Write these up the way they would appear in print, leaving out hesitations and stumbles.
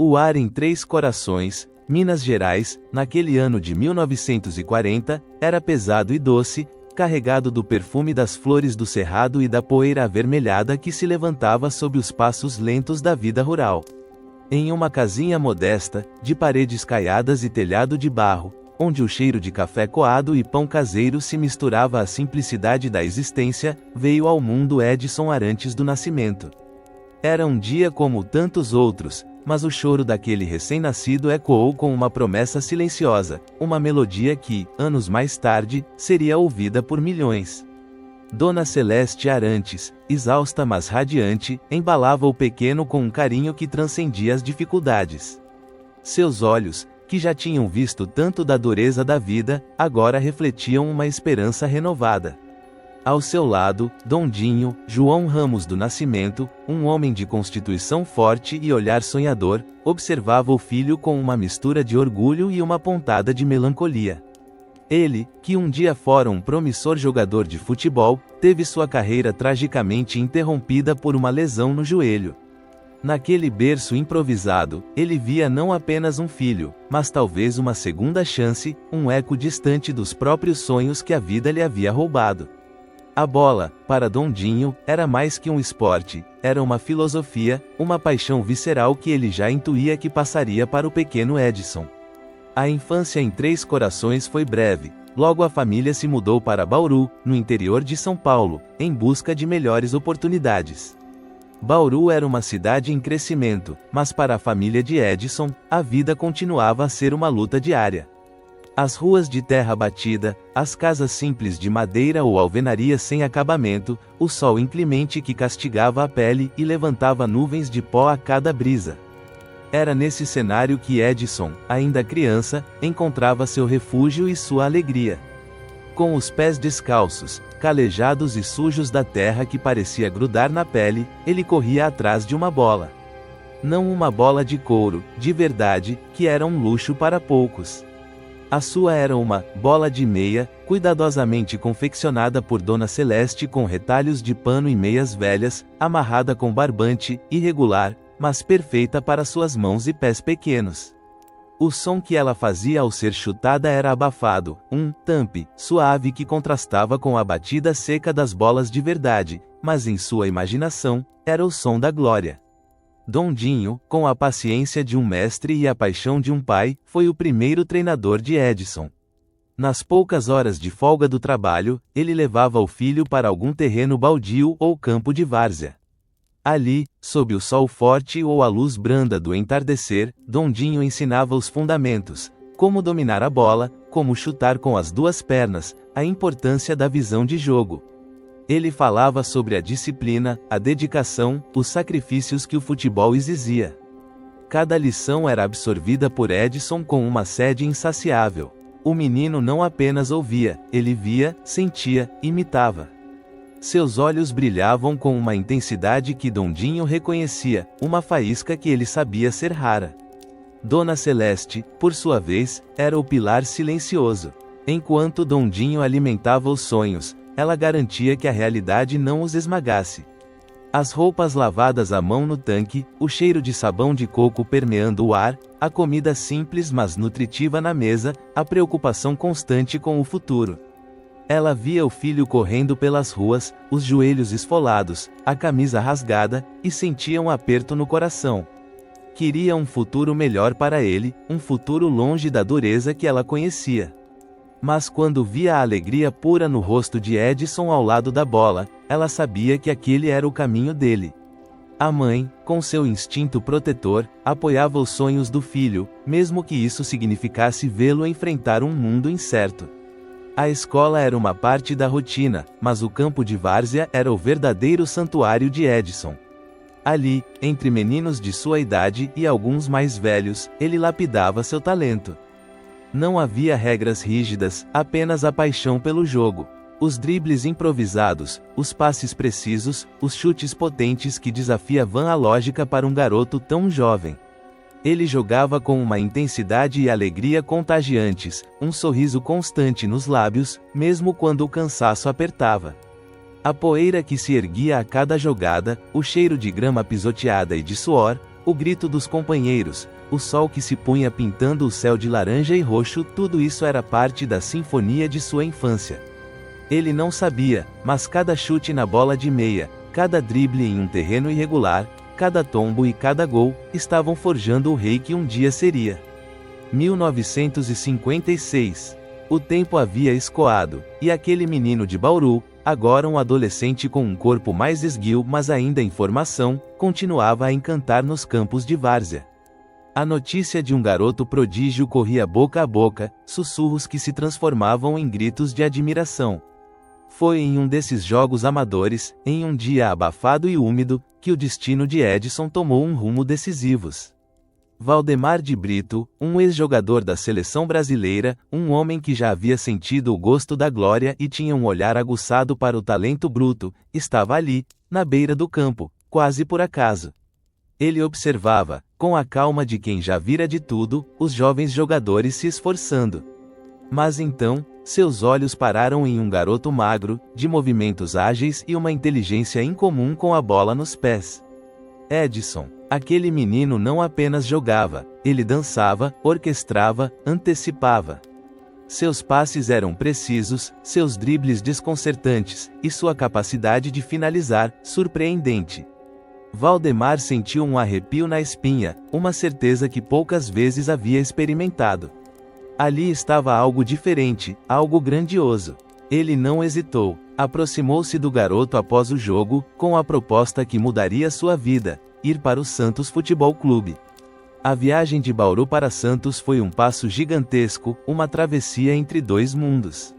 O ar em Três Corações, Minas Gerais, naquele ano de 1940, era pesado e doce, carregado do perfume das flores do cerrado e da poeira avermelhada que se levantava sob os passos lentos da vida rural. Em uma casinha modesta, de paredes caiadas e telhado de barro, onde o cheiro de café coado e pão caseiro se misturava à simplicidade da existência, veio ao mundo Edson Arantes do Nascimento. Era um dia como tantos outros, mas o choro daquele recém-nascido ecoou com uma promessa silenciosa, uma melodia que, anos mais tarde, seria ouvida por milhões. Dona Celeste Arantes, exausta mas radiante, embalava o pequeno com um carinho que transcendia as dificuldades. Seus olhos, que já tinham visto tanto da dureza da vida, agora refletiam uma esperança renovada. Ao seu lado, Dondinho, João Ramos do Nascimento, um homem de constituição forte e olhar sonhador, observava o filho com uma mistura de orgulho e uma pontada de melancolia. Ele, que um dia fora um promissor jogador de futebol, teve sua carreira tragicamente interrompida por uma lesão no joelho. Naquele berço improvisado, ele via não apenas um filho, mas talvez uma segunda chance, um eco distante dos próprios sonhos que a vida lhe havia roubado. A bola, para Dondinho, era mais que um esporte, era uma filosofia, uma paixão visceral que ele já intuía que passaria para o pequeno Edson. A infância em Três Corações foi breve, logo a família se mudou para Bauru, no interior de São Paulo, em busca de melhores oportunidades. Bauru era uma cidade em crescimento, mas para a família de Edson, a vida continuava a ser uma luta diária. As ruas de terra batida, as casas simples de madeira ou alvenaria sem acabamento, o sol inclemente que castigava a pele e levantava nuvens de pó a cada brisa. Era nesse cenário que Edson, ainda criança, encontrava seu refúgio e sua alegria. Com os pés descalços, calejados e sujos da terra que parecia grudar na pele, ele corria atrás de uma bola. Não uma bola de couro, de verdade, que era um luxo para poucos. A sua era uma bola de meia, cuidadosamente confeccionada por Dona Celeste com retalhos de pano e meias velhas, amarrada com barbante, irregular, mas perfeita para suas mãos e pés pequenos. O som que ela fazia ao ser chutada era abafado, um tampe suave que contrastava com a batida seca das bolas de verdade, mas em sua imaginação, era o som da glória. Dondinho, com a paciência de um mestre e a paixão de um pai, foi o primeiro treinador de Edson. Nas poucas horas de folga do trabalho, ele levava o filho para algum terreno baldio ou campo de várzea. Ali, sob o sol forte ou a luz branda do entardecer, Dondinho ensinava os fundamentos, como dominar a bola, como chutar com as duas pernas, a importância da visão de jogo. Ele falava sobre a disciplina, a dedicação, os sacrifícios que o futebol exigia. Cada lição era absorvida por Edson com uma sede insaciável. O menino não apenas ouvia, ele via, sentia, imitava. Seus olhos brilhavam com uma intensidade que Dondinho reconhecia, uma faísca que ele sabia ser rara. Dona Celeste, por sua vez, era o pilar silencioso. Enquanto Dondinho alimentava os sonhos, ela garantia que a realidade não os esmagasse. As roupas lavadas à mão no tanque, o cheiro de sabão de coco permeando o ar, a comida simples mas nutritiva na mesa, a preocupação constante com o futuro. Ela via o filho correndo pelas ruas, os joelhos esfolados, a camisa rasgada, e sentia um aperto no coração. Queria um futuro melhor para ele, um futuro longe da dureza que ela conhecia. Mas quando via a alegria pura no rosto de Edson ao lado da bola, ela sabia que aquele era o caminho dele. A mãe, com seu instinto protetor, apoiava os sonhos do filho, mesmo que isso significasse vê-lo enfrentar um mundo incerto. A escola era uma parte da rotina, mas o campo de várzea era o verdadeiro santuário de Edson. Ali, entre meninos de sua idade e alguns mais velhos, ele lapidava seu talento. Não havia regras rígidas, apenas a paixão pelo jogo. Os dribles improvisados, os passes precisos, os chutes potentes que desafiavam a lógica para um garoto tão jovem. Ele jogava com uma intensidade e alegria contagiantes, um sorriso constante nos lábios, mesmo quando o cansaço apertava. A poeira que se erguia a cada jogada, o cheiro de grama pisoteada e de suor, O grito dos companheiros, o sol que se punha pintando o céu de laranja e roxo, tudo isso era parte da sinfonia de sua infância. Ele não sabia, mas cada chute na bola de meia, cada drible em um terreno irregular, cada tombo e cada gol, estavam forjando o rei que um dia seria. 1956. O tempo havia escoado, e aquele menino de Bauru, agora um adolescente com um corpo mais esguio mas ainda em formação, continuava a encantar nos campos de várzea. A notícia de um garoto prodígio corria boca a boca, sussurros que se transformavam em gritos de admiração. Foi em um desses jogos amadores, em um dia abafado e úmido, que o destino de Edson tomou um rumo decisivo. Valdemar de Brito, um ex-jogador da seleção brasileira, um homem que já havia sentido o gosto da glória e tinha um olhar aguçado para o talento bruto, estava ali, na beira do campo, quase por acaso. Ele observava, com a calma de quem já vira de tudo, os jovens jogadores se esforçando. Mas então, seus olhos pararam em um garoto magro, de movimentos ágeis e uma inteligência incomum com a bola nos pés. Edson. Aquele menino não apenas jogava, ele dançava, orquestrava, antecipava. Seus passes eram precisos, seus dribles desconcertantes, e sua capacidade de finalizar, surpreendente. Valdemar sentiu um arrepio na espinha, uma certeza que poucas vezes havia experimentado. Ali estava algo diferente, algo grandioso. Ele não hesitou, aproximou-se do garoto após o jogo, com a proposta que mudaria sua vida: ir para o Santos Futebol Clube. A viagem de Bauru para Santos foi um passo gigantesco, uma travessia entre dois mundos.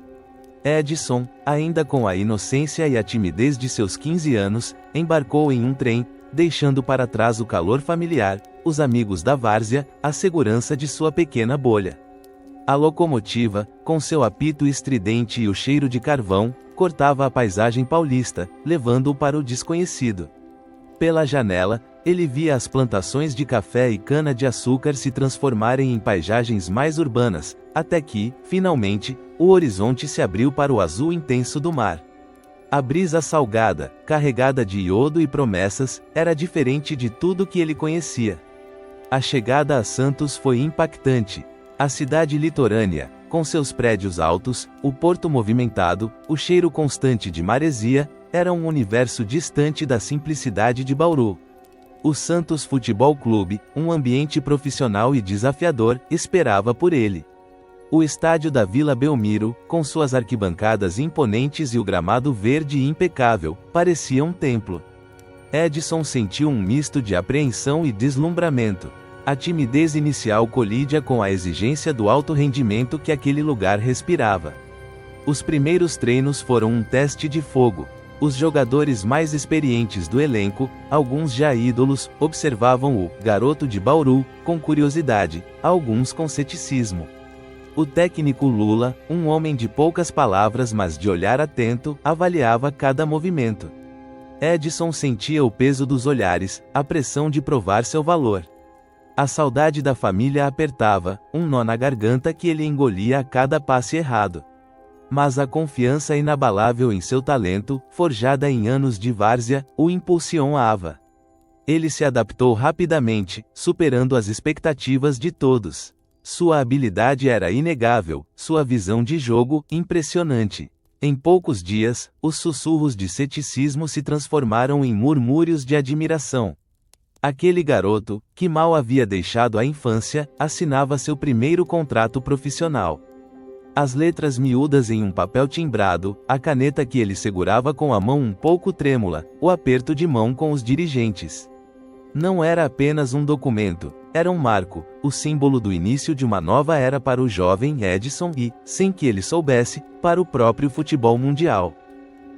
Edson, ainda com a inocência e a timidez de seus 15 anos, embarcou em um trem, deixando para trás o calor familiar, os amigos da várzea, a segurança de sua pequena bolha. A locomotiva, com seu apito estridente e o cheiro de carvão, cortava a paisagem paulista, levando-o para o desconhecido. Pela janela, ele via as plantações de café e cana-de-açúcar se transformarem em paisagens mais urbanas, até que, finalmente, o horizonte se abriu para o azul intenso do mar. A brisa salgada, carregada de iodo e promessas, era diferente de tudo que ele conhecia. A chegada a Santos foi impactante. A cidade litorânea, com seus prédios altos, o porto movimentado, o cheiro constante de maresia, era um universo distante da simplicidade de Bauru. O Santos Futebol Clube, um ambiente profissional e desafiador, esperava por ele. O estádio da Vila Belmiro, com suas arquibancadas imponentes e o gramado verde impecável, parecia um templo. Edson sentiu um misto de apreensão e deslumbramento. A timidez inicial colidia com a exigência do alto rendimento que aquele lugar respirava. Os primeiros treinos foram um teste de fogo. Os jogadores mais experientes do elenco, alguns já ídolos, observavam o garoto de Bauru com curiosidade, alguns com ceticismo. O técnico Lula, um homem de poucas palavras mas de olhar atento, avaliava cada movimento. Edson sentia o peso dos olhares, a pressão de provar seu valor. A saudade da família apertava, um nó na garganta que ele engolia a cada passe errado. Mas a confiança inabalável em seu talento, forjada em anos de várzea, o impulsionava. Ele se adaptou rapidamente, superando as expectativas de todos. Sua habilidade era inegável, sua visão de jogo, impressionante. Em poucos dias, os sussurros de ceticismo se transformaram em murmúrios de admiração. Aquele garoto, que mal havia deixado a infância, assinava seu primeiro contrato profissional. As letras miúdas em um papel timbrado, a caneta que ele segurava com a mão um pouco trêmula, o aperto de mão com os dirigentes. Não era apenas um documento, era um marco, o símbolo do início de uma nova era para o jovem Edson e, sem que ele soubesse, para o próprio futebol mundial.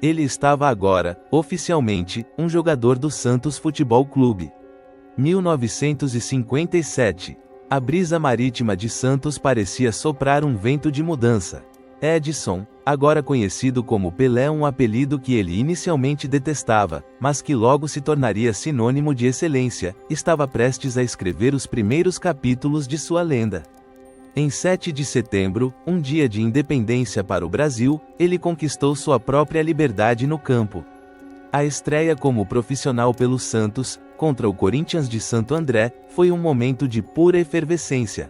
Ele estava agora, oficialmente, um jogador do Santos Futebol Clube. 1957. A brisa marítima de Santos parecia soprar um vento de mudança. Edson, agora conhecido como Pelé, um apelido que ele inicialmente detestava, mas que logo se tornaria sinônimo de excelência, estava prestes a escrever os primeiros capítulos de sua lenda. Em 7 de setembro, um dia de independência para o Brasil, ele conquistou sua própria liberdade no campo. A estreia como profissional pelo Santos, contra o Corinthians de Santo André, foi um momento de pura efervescência.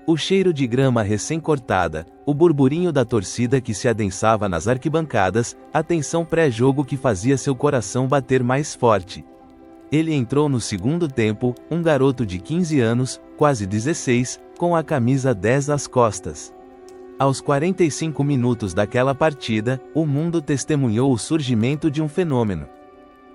O cheiro de grama recém-cortada, o burburinho da torcida que se adensava nas arquibancadas, a tensão pré-jogo que fazia seu coração bater mais forte. Ele entrou no segundo tempo, um garoto de 15 anos, quase 16, com a camisa 10 às costas. Aos 45 minutos daquela partida, o mundo testemunhou o surgimento de um fenômeno.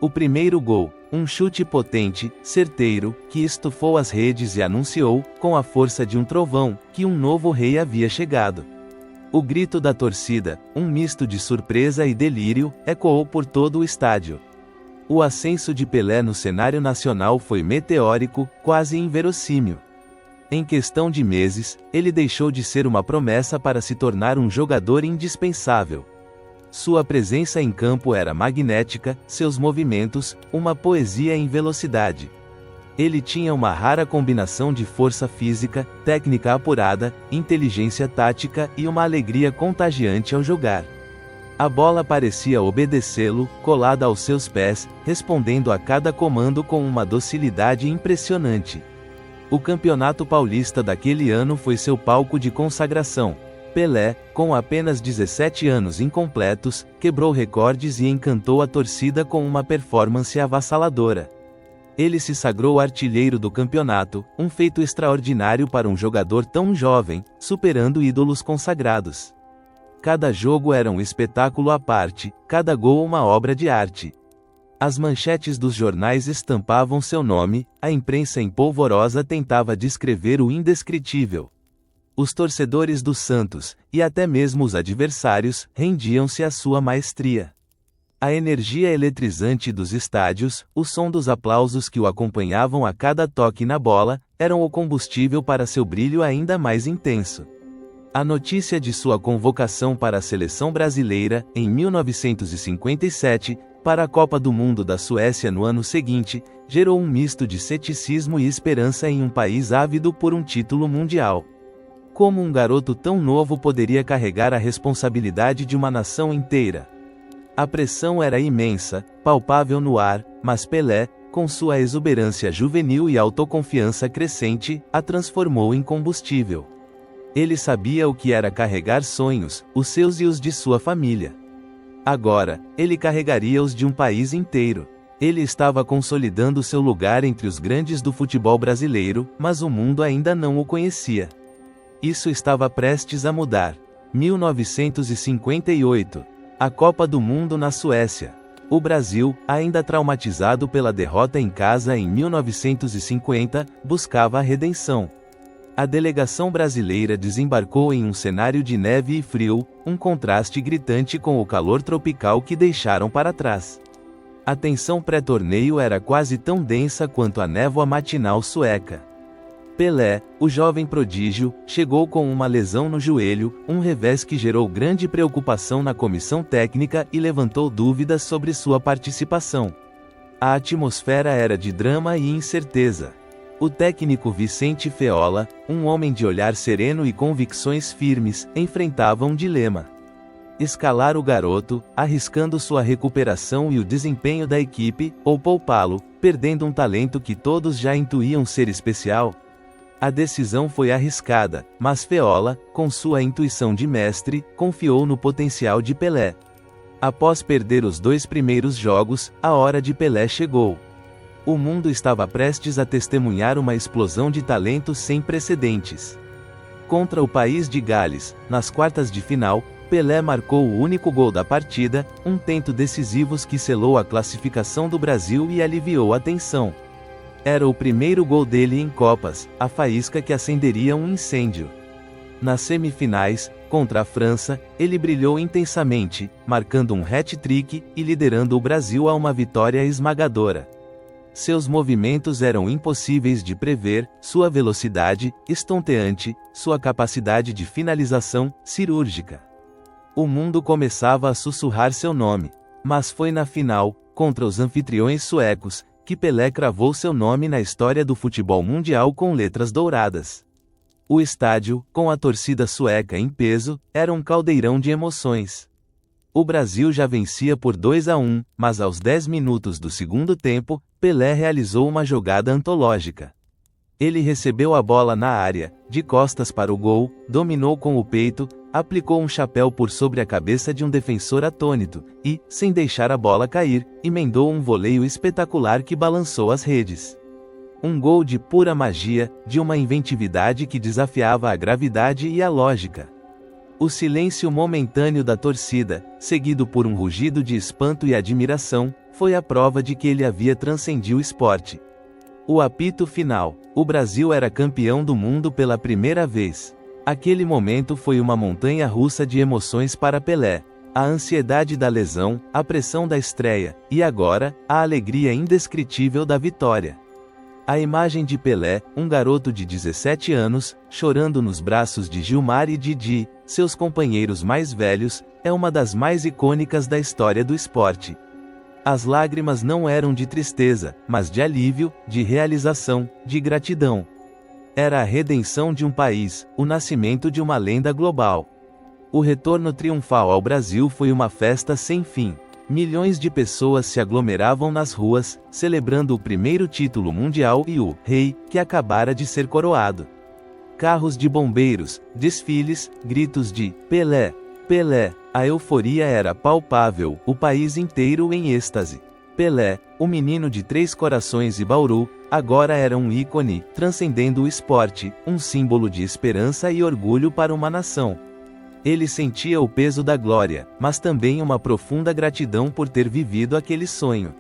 O primeiro gol, um chute potente, certeiro, que estufou as redes e anunciou, com a força de um trovão, que um novo rei havia chegado. O grito da torcida, um misto de surpresa e delírio, ecoou por todo o estádio. O ascenso de Pelé no cenário nacional foi meteórico, quase inverossímil. Em questão de meses, ele deixou de ser uma promessa para se tornar um jogador indispensável. Sua presença em campo era magnética, seus movimentos, uma poesia em velocidade. Ele tinha uma rara combinação de força física, técnica apurada, inteligência tática e uma alegria contagiante ao jogar. A bola parecia obedecê-lo, colada aos seus pés, respondendo a cada comando com uma docilidade impressionante. O Campeonato Paulista daquele ano foi seu palco de consagração. Pelé, com apenas 17 anos incompletos, quebrou recordes e encantou a torcida com uma performance avassaladora. Ele se sagrou artilheiro do campeonato, um feito extraordinário para um jogador tão jovem, superando ídolos consagrados. Cada jogo era um espetáculo à parte, cada gol uma obra de arte. As manchetes dos jornais estampavam seu nome, a imprensa empolvorosa tentava descrever o indescritível. Os torcedores do Santos, e até mesmo os adversários, rendiam-se à sua maestria. A energia eletrizante dos estádios, o som dos aplausos que o acompanhavam a cada toque na bola, eram o combustível para seu brilho ainda mais intenso. A notícia de sua convocação para a seleção brasileira, em 1957, para a Copa do Mundo da Suécia no ano seguinte, gerou um misto de ceticismo e esperança em um país ávido por um título mundial. Como um garoto tão novo poderia carregar a responsabilidade de uma nação inteira? A pressão era imensa, palpável no ar, mas Pelé, com sua exuberância juvenil e autoconfiança crescente, a transformou em combustível. Ele sabia o que era carregar sonhos, os seus e os de sua família. Agora, ele carregaria-os de um país inteiro. Ele estava consolidando seu lugar entre os grandes do futebol brasileiro, mas o mundo ainda não o conhecia. Isso estava prestes a mudar. 1958. A Copa do Mundo na Suécia. O Brasil, ainda traumatizado pela derrota em casa em 1950, buscava a redenção. A delegação brasileira desembarcou em um cenário de neve e frio, um contraste gritante com o calor tropical que deixaram para trás. A tensão pré-torneio era quase tão densa quanto a névoa matinal sueca. Pelé, o jovem prodígio, chegou com uma lesão no joelho, um revés que gerou grande preocupação na comissão técnica e levantou dúvidas sobre sua participação. A atmosfera era de drama e incerteza. O técnico Vicente Feola, um homem de olhar sereno e convicções firmes, enfrentava um dilema. Escalar o garoto, arriscando sua recuperação e o desempenho da equipe, ou poupá-lo, perdendo um talento que todos já intuíam ser especial? A decisão foi arriscada, mas Feola, com sua intuição de mestre, confiou no potencial de Pelé. Após perder os 2 primeiros jogos, a hora de Pelé chegou. O mundo estava prestes a testemunhar uma explosão de talentos sem precedentes. Contra o país de Gales, nas quartas de final, Pelé marcou o único gol da partida, um tento decisivo que selou a classificação do Brasil e aliviou a tensão. Era o primeiro gol dele em Copas, a faísca que acenderia um incêndio. Nas semifinais, contra a França, ele brilhou intensamente, marcando um hat-trick e liderando o Brasil a uma vitória esmagadora. Seus movimentos eram impossíveis de prever, sua velocidade, estonteante, sua capacidade de finalização, cirúrgica. O mundo começava a sussurrar seu nome. Mas foi na final, contra os anfitriões suecos, que Pelé cravou seu nome na história do futebol mundial com letras douradas. O estádio, com a torcida sueca em peso, era um caldeirão de emoções. O Brasil já vencia por 2-1, mas aos 10 minutos do segundo tempo, Pelé realizou uma jogada antológica. Ele recebeu a bola na área, de costas para o gol, dominou com o peito, aplicou um chapéu por sobre a cabeça de um defensor atônito, e, sem deixar a bola cair, emendou um voleio espetacular que balançou as redes. Um gol de pura magia, de uma inventividade que desafiava a gravidade e a lógica. O silêncio momentâneo da torcida, seguido por um rugido de espanto e admiração, foi a prova de que ele havia transcendido o esporte. O apito final. O Brasil era campeão do mundo pela primeira vez. Aquele momento foi uma montanha-russa de emoções para Pelé. A ansiedade da lesão, a pressão da estreia, e agora, a alegria indescritível da vitória. A imagem de Pelé, um garoto de 17 anos, chorando nos braços de Gilmar e Didi, seus companheiros mais velhos, é uma das mais icônicas da história do esporte. As lágrimas não eram de tristeza, mas de alívio, de realização, de gratidão. Era a redenção de um país, o nascimento de uma lenda global. O retorno triunfal ao Brasil foi uma festa sem fim. Milhões de pessoas se aglomeravam nas ruas, celebrando o primeiro título mundial e o rei, que acabara de ser coroado. Carros de bombeiros, desfiles, gritos de Pelé, Pelé. A euforia era palpável, o país inteiro em êxtase. Pelé, o menino de 3 corações e Bauru, agora era um ícone, transcendendo o esporte, um símbolo de esperança e orgulho para uma nação. Ele sentia o peso da glória, mas também uma profunda gratidão por ter vivido aquele sonho.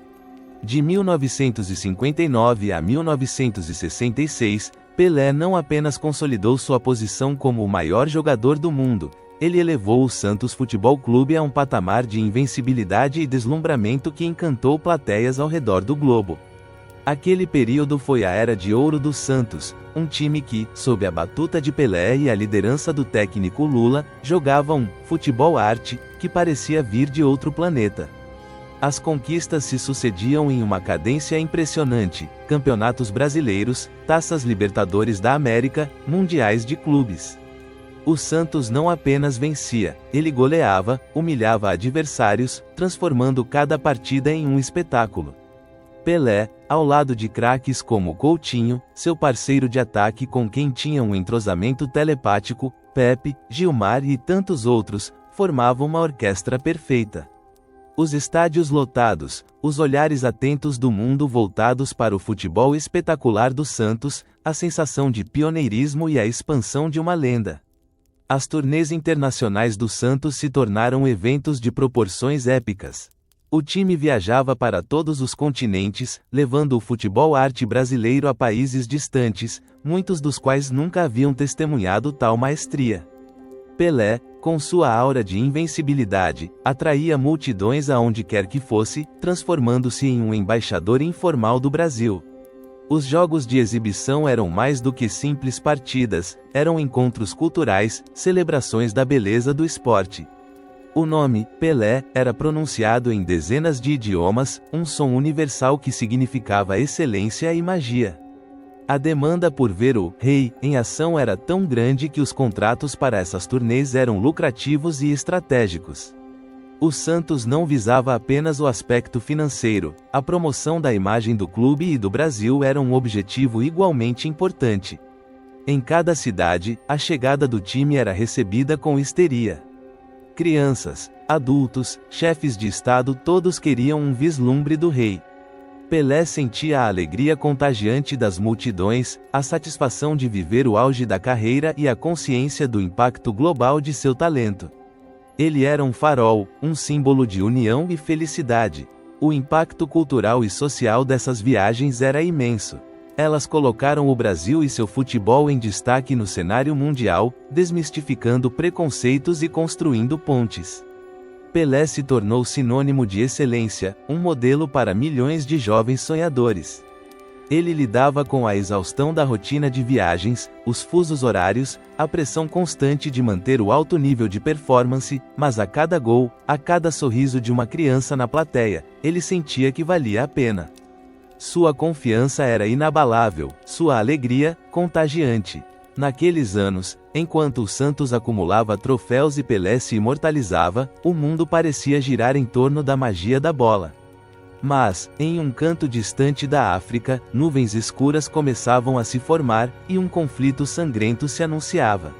De 1959 a 1966, Pelé não apenas consolidou sua posição como o maior jogador do mundo, ele elevou o Santos Futebol Clube a um patamar de invencibilidade e deslumbramento que encantou plateias ao redor do globo. Aquele período foi a era de ouro do Santos, um time que, sob a batuta de Pelé e a liderança do técnico Lula, jogava um futebol arte que parecia vir de outro planeta. As conquistas se sucediam em uma cadência impressionante: campeonatos brasileiros, taças Libertadores da América, mundiais de clubes. O Santos não apenas vencia, ele goleava, humilhava adversários, transformando cada partida em um espetáculo. Pelé, ao lado de craques como Coutinho, seu parceiro de ataque com quem tinha um entrosamento telepático, Pepe, Gilmar e tantos outros, formavam uma orquestra perfeita. Os estádios lotados, os olhares atentos do mundo voltados para o futebol espetacular do Santos, a sensação de pioneirismo e a expansão de uma lenda. As turnês internacionais do Santos se tornaram eventos de proporções épicas. O time viajava para todos os continentes, levando o futebol arte brasileiro a países distantes, muitos dos quais nunca haviam testemunhado tal maestria. Pelé, com sua aura de invencibilidade, atraía multidões aonde quer que fosse, transformando-se em um embaixador informal do Brasil. Os jogos de exibição eram mais do que simples partidas, eram encontros culturais, celebrações da beleza do esporte. O nome, Pelé, era pronunciado em dezenas de idiomas, um som universal que significava excelência e magia. A demanda por ver o rei em ação era tão grande que os contratos para essas turnês eram lucrativos e estratégicos. O Santos não visava apenas o aspecto financeiro, a promoção da imagem do clube e do Brasil era um objetivo igualmente importante. Em cada cidade, a chegada do time era recebida com histeria. Crianças, adultos, chefes de estado todos queriam um vislumbre do rei. Pelé sentia a alegria contagiante das multidões, a satisfação de viver o auge da carreira e a consciência do impacto global de seu talento. Ele era um farol, um símbolo de união e felicidade. O impacto cultural e social dessas viagens era imenso. Elas colocaram o Brasil e seu futebol em destaque no cenário mundial, desmistificando preconceitos e construindo pontes. Pelé se tornou sinônimo de excelência, um modelo para milhões de jovens sonhadores. Ele lidava com a exaustão da rotina de viagens, os fusos horários, a pressão constante de manter o alto nível de performance, mas a cada gol, a cada sorriso de uma criança na plateia, ele sentia que valia a pena. Sua confiança era inabalável, sua alegria, contagiante. Naqueles anos, enquanto o Santos acumulava troféus e Pelé se imortalizava, o mundo parecia girar em torno da magia da bola. Mas, em um canto distante da África, nuvens escuras começavam a se formar, e um conflito sangrento se anunciava.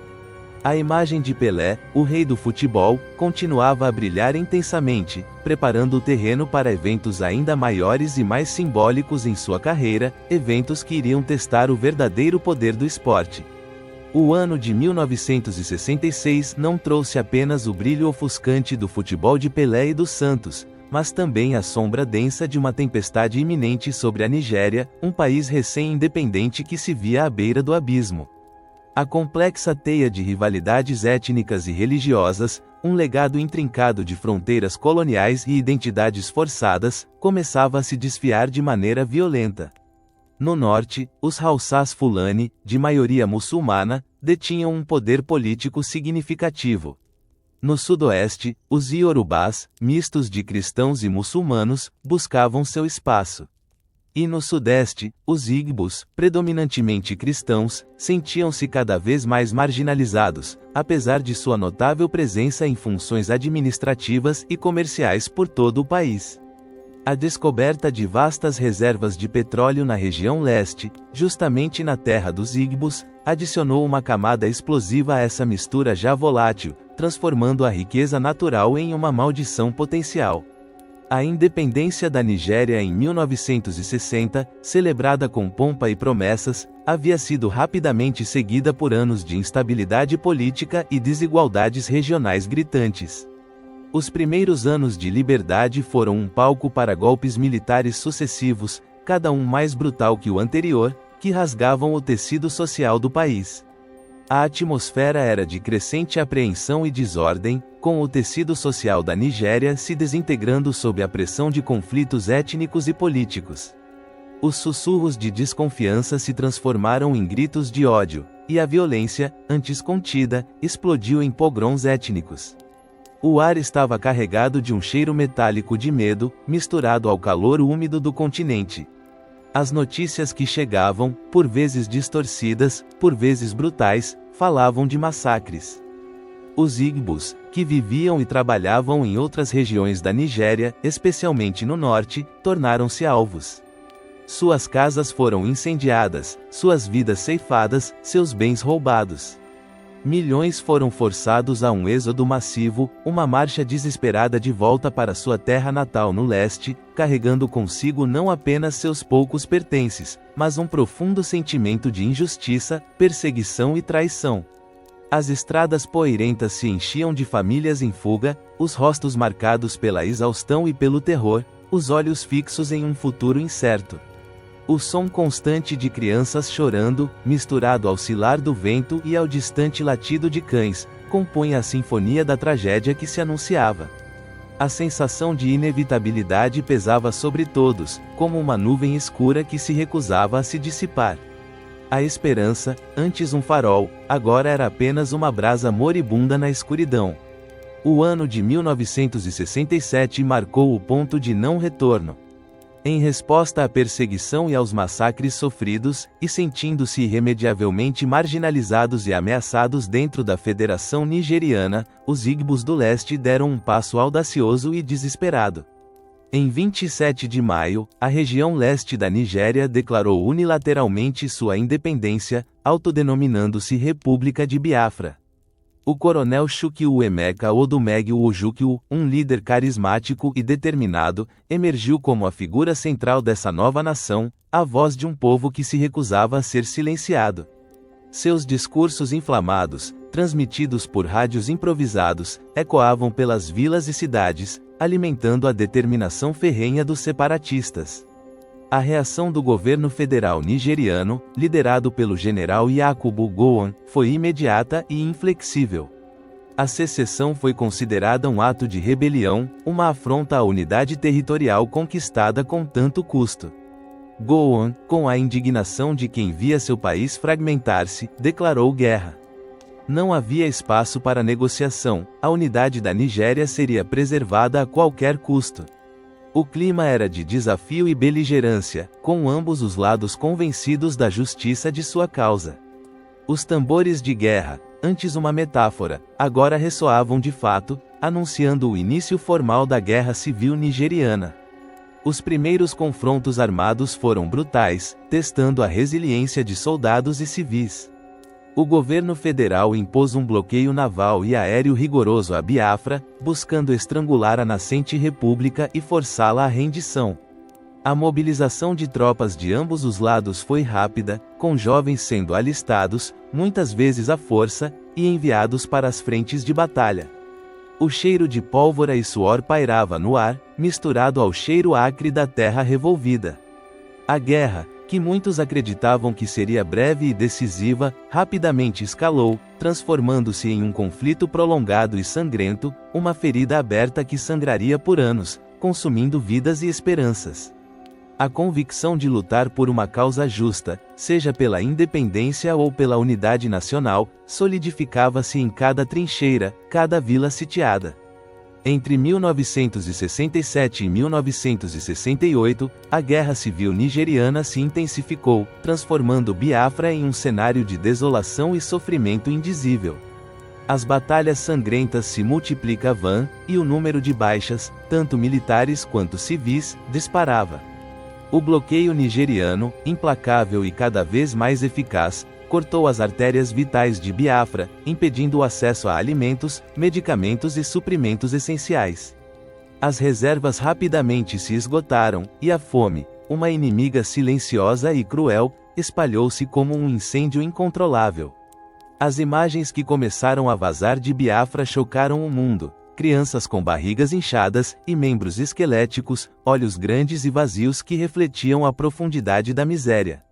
A imagem de Pelé, o rei do futebol, continuava a brilhar intensamente, preparando o terreno para eventos ainda maiores e mais simbólicos em sua carreira, eventos que iriam testar o verdadeiro poder do esporte. O ano de 1966 não trouxe apenas o brilho ofuscante do futebol de Pelé e dos Santos, mas também a sombra densa de uma tempestade iminente sobre a Nigéria, um país recém-independente que se via à beira do abismo. A complexa teia de rivalidades étnicas e religiosas, um legado intrincado de fronteiras coloniais e identidades forçadas, começava a se desfiar de maneira violenta. No norte, os Hausas Fulani, de maioria muçulmana, detinham um poder político significativo. No sudoeste, os Iorubás, mistos de cristãos e muçulmanos, buscavam seu espaço. E no sudeste, os Igbos, predominantemente cristãos, sentiam-se cada vez mais marginalizados, apesar de sua notável presença em funções administrativas e comerciais por todo o país. A descoberta de vastas reservas de petróleo na região leste, justamente na terra dos Igbos, adicionou uma camada explosiva a essa mistura já volátil, transformando a riqueza natural em uma maldição potencial. A independência da Nigéria em 1960, celebrada com pompa e promessas, havia sido rapidamente seguida por anos de instabilidade política e desigualdades regionais gritantes. Os primeiros anos de liberdade foram um palco para golpes militares sucessivos, cada um mais brutal que o anterior, que rasgavam o tecido social do país. A atmosfera era de crescente apreensão e desordem, com o tecido social da Nigéria se desintegrando sob a pressão de conflitos étnicos e políticos. Os sussurros de desconfiança se transformaram em gritos de ódio, e a violência, antes contida, explodiu em pogroms étnicos. O ar estava carregado de um cheiro metálico de medo, misturado ao calor úmido do continente. As notícias que chegavam, por vezes distorcidas, por vezes brutais, falavam de massacres. Os Igbos, que viviam e trabalhavam em outras regiões da Nigéria, especialmente no norte, tornaram-se alvos. Suas casas foram incendiadas, suas vidas ceifadas, seus bens roubados. Milhões foram forçados a um êxodo massivo, uma marcha desesperada de volta para sua terra natal no leste, carregando consigo não apenas seus poucos pertences, mas um profundo sentimento de injustiça, perseguição e traição. As estradas poeirentas se enchiam de famílias em fuga, os rostos marcados pela exaustão e pelo terror, os olhos fixos em um futuro incerto. O som constante de crianças chorando, misturado ao oscilar do vento e ao distante latido de cães, compunha a sinfonia da tragédia que se anunciava. A sensação de inevitabilidade pesava sobre todos, como uma nuvem escura que se recusava a se dissipar. A esperança, antes um farol, agora era apenas uma brasa moribunda na escuridão. O ano de 1967 marcou o ponto de não retorno. Em resposta à perseguição e aos massacres sofridos, e sentindo-se irremediavelmente marginalizados e ameaçados dentro da Federação Nigeriana, os Igbos do leste deram um passo audacioso e desesperado. Em 27 de maio, a região leste da Nigéria declarou unilateralmente sua independência, autodenominando-se República de Biafra. O coronel Chukwuemeka Emeka Odumegwu Ojukwu, um líder carismático e determinado, emergiu como a figura central dessa nova nação, a voz de um povo que se recusava a ser silenciado. Seus discursos inflamados, transmitidos por rádios improvisados, ecoavam pelas vilas e cidades, alimentando a determinação ferrenha dos separatistas. A reação do governo federal nigeriano, liderado pelo general Yakubu Gowon, foi imediata e inflexível. A secessão foi considerada um ato de rebelião, uma afronta à unidade territorial conquistada com tanto custo. Gowon, com a indignação de quem via seu país fragmentar-se, declarou guerra. Não havia espaço para negociação, a unidade da Nigéria seria preservada a qualquer custo. O clima era de desafio e beligerância, com ambos os lados convencidos da justiça de sua causa. Os tambores de guerra, antes uma metáfora, agora ressoavam de fato, anunciando o início formal da Guerra Civil Nigeriana. Os primeiros confrontos armados foram brutais, testando a resiliência de soldados e civis. O governo federal impôs um bloqueio naval e aéreo rigoroso a Biafra, buscando estrangular a nascente república e forçá-la à rendição. A mobilização de tropas de ambos os lados foi rápida, com jovens sendo alistados, muitas vezes à força, e enviados para as frentes de batalha. O cheiro de pólvora e suor pairava no ar, misturado ao cheiro acre da terra revolvida. A guerra, que muitos acreditavam que seria breve e decisiva, rapidamente escalou, transformando-se em um conflito prolongado e sangrento, uma ferida aberta que sangraria por anos, consumindo vidas e esperanças. A convicção de lutar por uma causa justa, seja pela independência ou pela unidade nacional, solidificava-se em cada trincheira, cada vila sitiada. Entre 1967 e 1968, a Guerra Civil Nigeriana se intensificou, transformando Biafra em um cenário de desolação e sofrimento indizível. As batalhas sangrentas se multiplicavam, e o número de baixas, tanto militares quanto civis, disparava. O bloqueio nigeriano, implacável e cada vez mais eficaz, cortou as artérias vitais de Biafra, impedindo o acesso a alimentos, medicamentos e suprimentos essenciais. As reservas rapidamente se esgotaram, e a fome, uma inimiga silenciosa e cruel, espalhou-se como um incêndio incontrolável. As imagens que começaram a vazar de Biafra chocaram o mundo. Crianças com barrigas inchadas e membros esqueléticos, olhos grandes e vazios que refletiam a profundidade da miséria.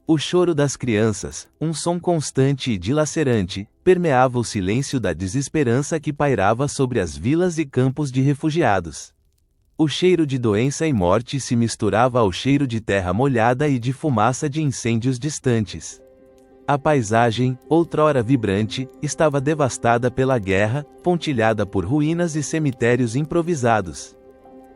O choro das crianças, um som constante e dilacerante, permeava o silêncio da desesperança que pairava sobre as vilas e campos de refugiados. O cheiro de doença e morte se misturava ao cheiro de terra molhada e de fumaça de incêndios distantes. A paisagem, outrora vibrante, estava devastada pela guerra, pontilhada por ruínas e cemitérios improvisados.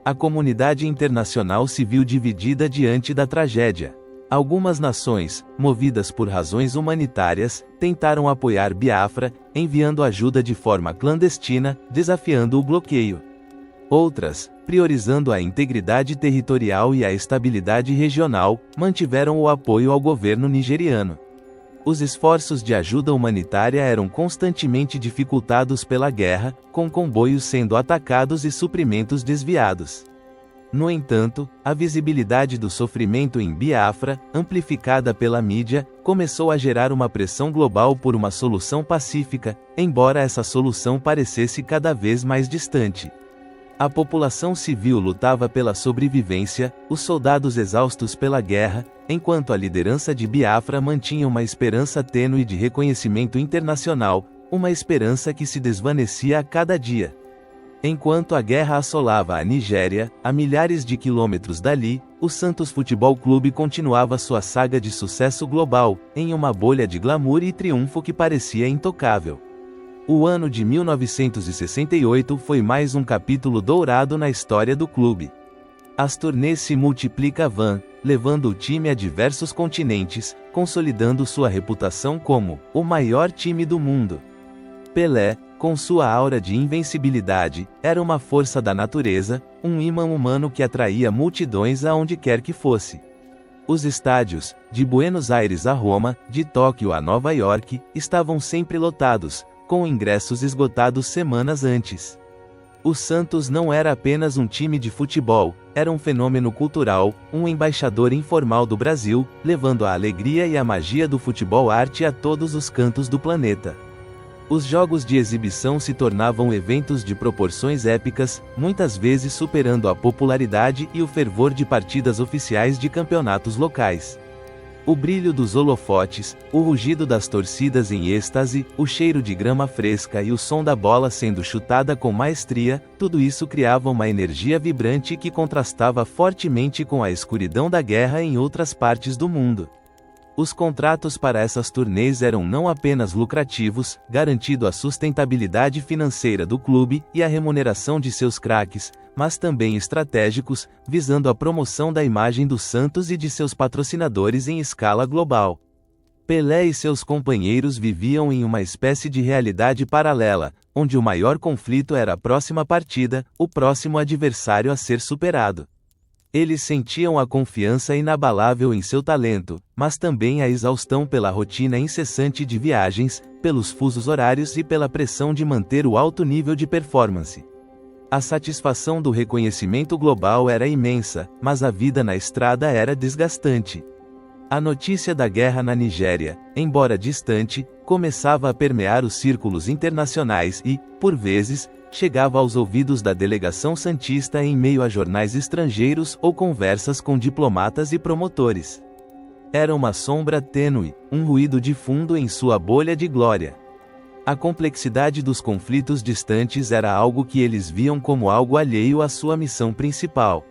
A comunidade internacional se viu dividida diante da tragédia. Algumas nações, movidas por razões humanitárias, tentaram apoiar Biafra, enviando ajuda de forma clandestina, desafiando o bloqueio. Outras, priorizando a integridade territorial e a estabilidade regional, mantiveram o apoio ao governo nigeriano. Os esforços de ajuda humanitária eram constantemente dificultados pela guerra, com comboios sendo atacados e suprimentos desviados. No entanto, a visibilidade do sofrimento em Biafra, amplificada pela mídia, começou a gerar uma pressão global por uma solução pacífica, embora essa solução parecesse cada vez mais distante. A população civil lutava pela sobrevivência, os soldados exaustos pela guerra, enquanto a liderança de Biafra mantinha uma esperança tênue de reconhecimento internacional, uma esperança que se desvanecia a cada dia. Enquanto a guerra assolava a Nigéria, a milhares de quilômetros dali, o Santos Futebol Clube continuava sua saga de sucesso global, em uma bolha de glamour e triunfo que parecia intocável. O ano de 1968 foi mais um capítulo dourado na história do clube. As turnês se multiplicavam, levando o time a diversos continentes, consolidando sua reputação como o maior time do mundo. Pelé, com sua aura de invencibilidade, era uma força da natureza, um imã humano que atraía multidões aonde quer que fosse. Os estádios, de Buenos Aires a Roma, de Tóquio a Nova York, estavam sempre lotados, com ingressos esgotados semanas antes. O Santos não era apenas um time de futebol, era um fenômeno cultural, um embaixador informal do Brasil, levando a alegria e a magia do futebol arte a todos os cantos do planeta. Os jogos de exibição se tornavam eventos de proporções épicas, muitas vezes superando a popularidade e o fervor de partidas oficiais de campeonatos locais. O brilho dos holofotes, o rugido das torcidas em êxtase, o cheiro de grama fresca e o som da bola sendo chutada com maestria, tudo isso criava uma energia vibrante que contrastava fortemente com a escuridão da guerra em outras partes do mundo. Os contratos para essas turnês eram não apenas lucrativos, garantindo a sustentabilidade financeira do clube e a remuneração de seus craques, mas também estratégicos, visando a promoção da imagem do Santos e de seus patrocinadores em escala global. Pelé e seus companheiros viviam em uma espécie de realidade paralela, onde o maior conflito era a próxima partida, o próximo adversário a ser superado. Eles sentiam a confiança inabalável em seu talento, mas também a exaustão pela rotina incessante de viagens, pelos fusos horários e pela pressão de manter o alto nível de performance. A satisfação do reconhecimento global era imensa, mas a vida na estrada era desgastante. A notícia da guerra na Nigéria, embora distante, começava a permear os círculos internacionais e, por vezes, chegava aos ouvidos da delegação santista em meio a jornais estrangeiros ou conversas com diplomatas e promotores. Era uma sombra tênue, um ruído de fundo em sua bolha de glória. A complexidade dos conflitos distantes era algo que eles viam como algo alheio à sua missão principal.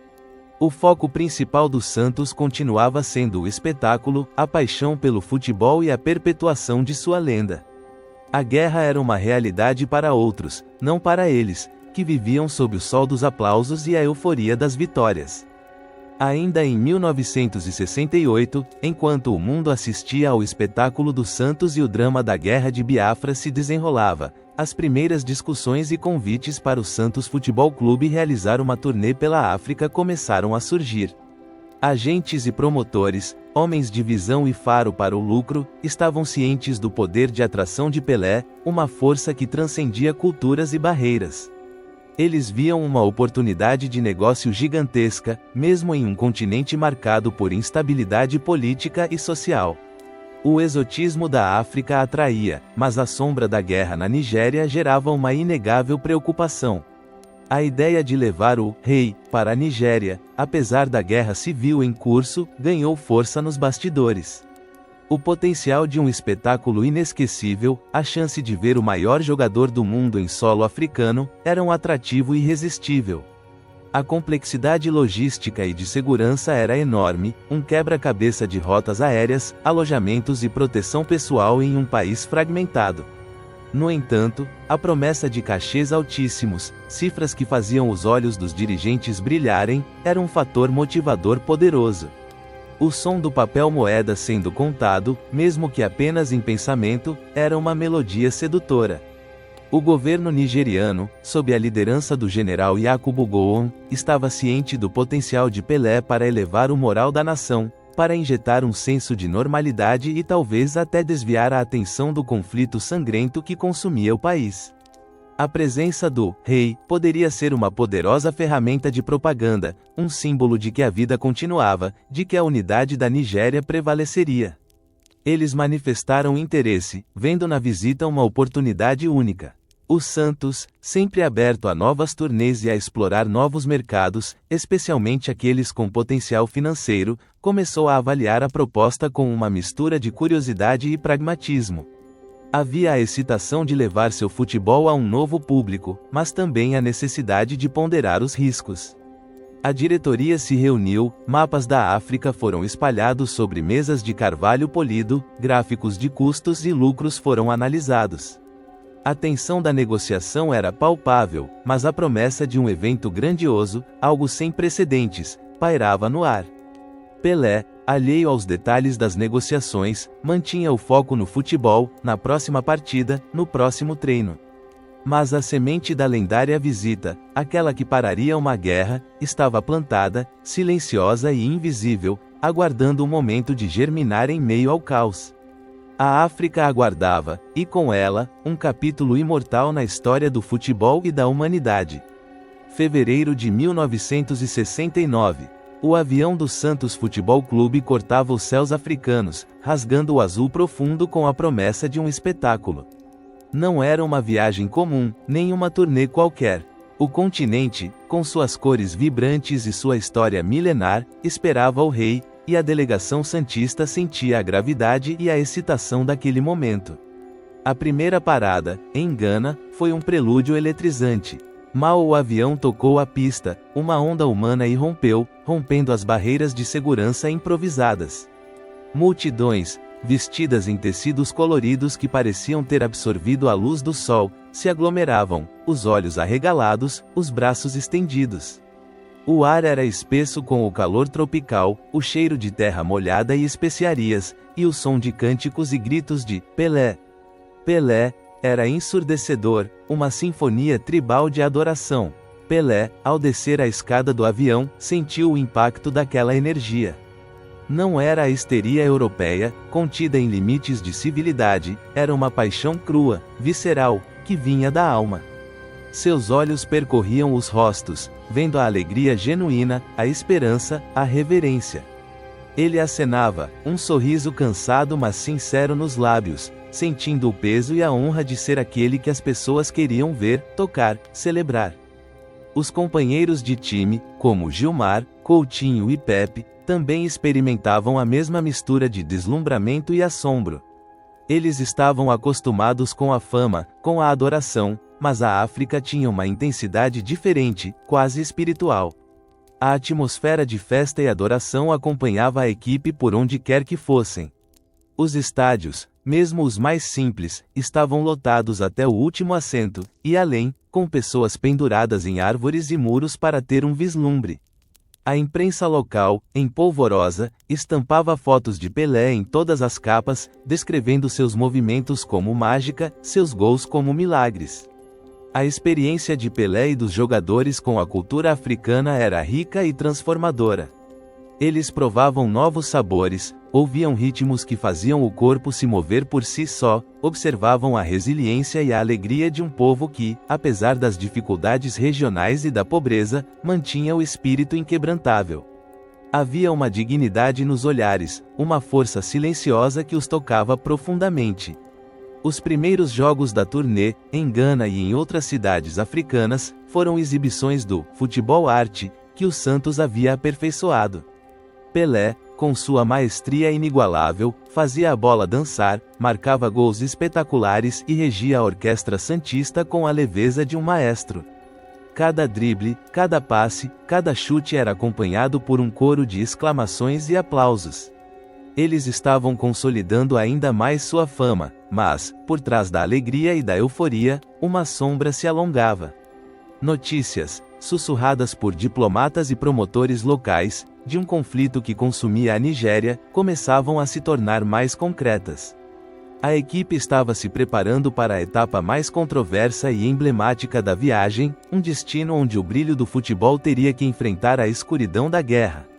O foco principal dos Santos continuava sendo o espetáculo, a paixão pelo futebol e a perpetuação de sua lenda. A guerra era uma realidade para outros, não para eles, que viviam sob o sol dos aplausos e a euforia das vitórias. Ainda em 1968, enquanto o mundo assistia ao espetáculo dos Santos e o drama da Guerra de Biafra se desenrolava, as primeiras discussões e convites para o Santos Futebol Clube realizar uma turnê pela África começaram a surgir. Agentes e promotores, homens de visão e faro para o lucro, estavam cientes do poder de atração de Pelé, uma força que transcendia culturas e barreiras. Eles viam uma oportunidade de negócio gigantesca, mesmo em um continente marcado por instabilidade política e social. O exotismo da África atraía, mas a sombra da guerra na Nigéria gerava uma inegável preocupação. A ideia de levar o rei para a Nigéria, apesar da guerra civil em curso, ganhou força nos bastidores. O potencial de um espetáculo inesquecível, a chance de ver o maior jogador do mundo em solo africano, era um atrativo irresistível. A complexidade logística e de segurança era enorme, um quebra-cabeça de rotas aéreas, alojamentos e proteção pessoal em um país fragmentado. No entanto, a promessa de cachês altíssimos, cifras que faziam os olhos dos dirigentes brilharem, era um fator motivador poderoso. O som do papel moeda sendo contado, mesmo que apenas em pensamento, era uma melodia sedutora. O governo nigeriano, sob a liderança do general Yakubu Gowon, estava ciente do potencial de Pelé para elevar o moral da nação, para injetar um senso de normalidade e talvez até desviar a atenção do conflito sangrento que consumia o país. A presença do rei poderia ser uma poderosa ferramenta de propaganda, um símbolo de que a vida continuava, de que a unidade da Nigéria prevaleceria. Eles manifestaram interesse, vendo na visita uma oportunidade única. O Santos, sempre aberto a novas turnês e a explorar novos mercados, especialmente aqueles com potencial financeiro, começou a avaliar a proposta com uma mistura de curiosidade e pragmatismo. Havia a excitação de levar seu futebol a um novo público, mas também a necessidade de ponderar os riscos. A diretoria se reuniu, mapas da África foram espalhados sobre mesas de carvalho polido, gráficos de custos e lucros foram analisados. A tensão da negociação era palpável, mas a promessa de um evento grandioso, algo sem precedentes, pairava no ar. Pelé, alheio aos detalhes das negociações, mantinha o foco no futebol, na próxima partida, no próximo treino. Mas a semente da lendária visita, aquela que pararia uma guerra, estava plantada, silenciosa e invisível, aguardando o momento de germinar em meio ao caos. A África aguardava, e com ela, um capítulo imortal na história do futebol e da humanidade. Fevereiro de 1969. O avião do Santos Futebol Clube cortava os céus africanos, rasgando o azul profundo com a promessa de um espetáculo. Não era uma viagem comum, nem uma turnê qualquer. O continente, com suas cores vibrantes e sua história milenar, esperava o rei, e a delegação santista sentia a gravidade e a excitação daquele momento. A primeira parada, em Gana, foi um prelúdio eletrizante. Mal o avião tocou a pista, uma onda humana irrompeu, rompendo as barreiras de segurança improvisadas. Multidões, vestidas em tecidos coloridos que pareciam ter absorvido a luz do sol, se aglomeravam, os olhos arregalados, os braços estendidos. O ar era espesso com o calor tropical, o cheiro de terra molhada e especiarias, e o som de cânticos e gritos de Pelé. Pelé era ensurdecedor, uma sinfonia tribal de adoração. Pelé, ao descer a escada do avião, sentiu o impacto daquela energia. Não era a histeria europeia, contida em limites de civilidade, era uma paixão crua, visceral, que vinha da alma. Seus olhos percorriam os rostos, vendo a alegria genuína, a esperança, a reverência. Ele acenava, um sorriso cansado mas sincero nos lábios, sentindo o peso e a honra de ser aquele que as pessoas queriam ver, tocar, celebrar. Os companheiros de time, como Gilmar, Coutinho e Pepe, também experimentavam a mesma mistura de deslumbramento e assombro. Eles estavam acostumados com a fama, com a adoração, mas a África tinha uma intensidade diferente, quase espiritual. A atmosfera de festa e adoração acompanhava a equipe por onde quer que fossem. Os estádios, mesmo os mais simples, estavam lotados até o último assento, e além, com pessoas penduradas em árvores e muros para ter um vislumbre. A imprensa local, em polvorosa, estampava fotos de Pelé em todas as capas, descrevendo seus movimentos como mágica, seus gols como milagres. A experiência de Pelé e dos jogadores com a cultura africana era rica e transformadora. Eles provavam novos sabores, ouviam ritmos que faziam o corpo se mover por si só, observavam a resiliência e a alegria de um povo que, apesar das dificuldades regionais e da pobreza, mantinha o espírito inquebrantável. Havia uma dignidade nos olhares, uma força silenciosa que os tocava profundamente. Os primeiros jogos da turnê, em Gana e em outras cidades africanas, foram exibições do futebol arte, que o Santos havia aperfeiçoado. Pelé, com sua maestria inigualável, fazia a bola dançar, marcava gols espetaculares e regia a orquestra santista com a leveza de um maestro. Cada drible, cada passe, cada chute era acompanhado por um coro de exclamações e aplausos. Eles estavam consolidando ainda mais sua fama, mas, por trás da alegria e da euforia, uma sombra se alongava. Notícias, sussurradas por diplomatas e promotores locais, de um conflito que consumia a Nigéria, começavam a se tornar mais concretas. A equipe estava se preparando para a etapa mais controversa e emblemática da viagem, um destino onde o brilho do futebol teria que enfrentar a escuridão da guerra.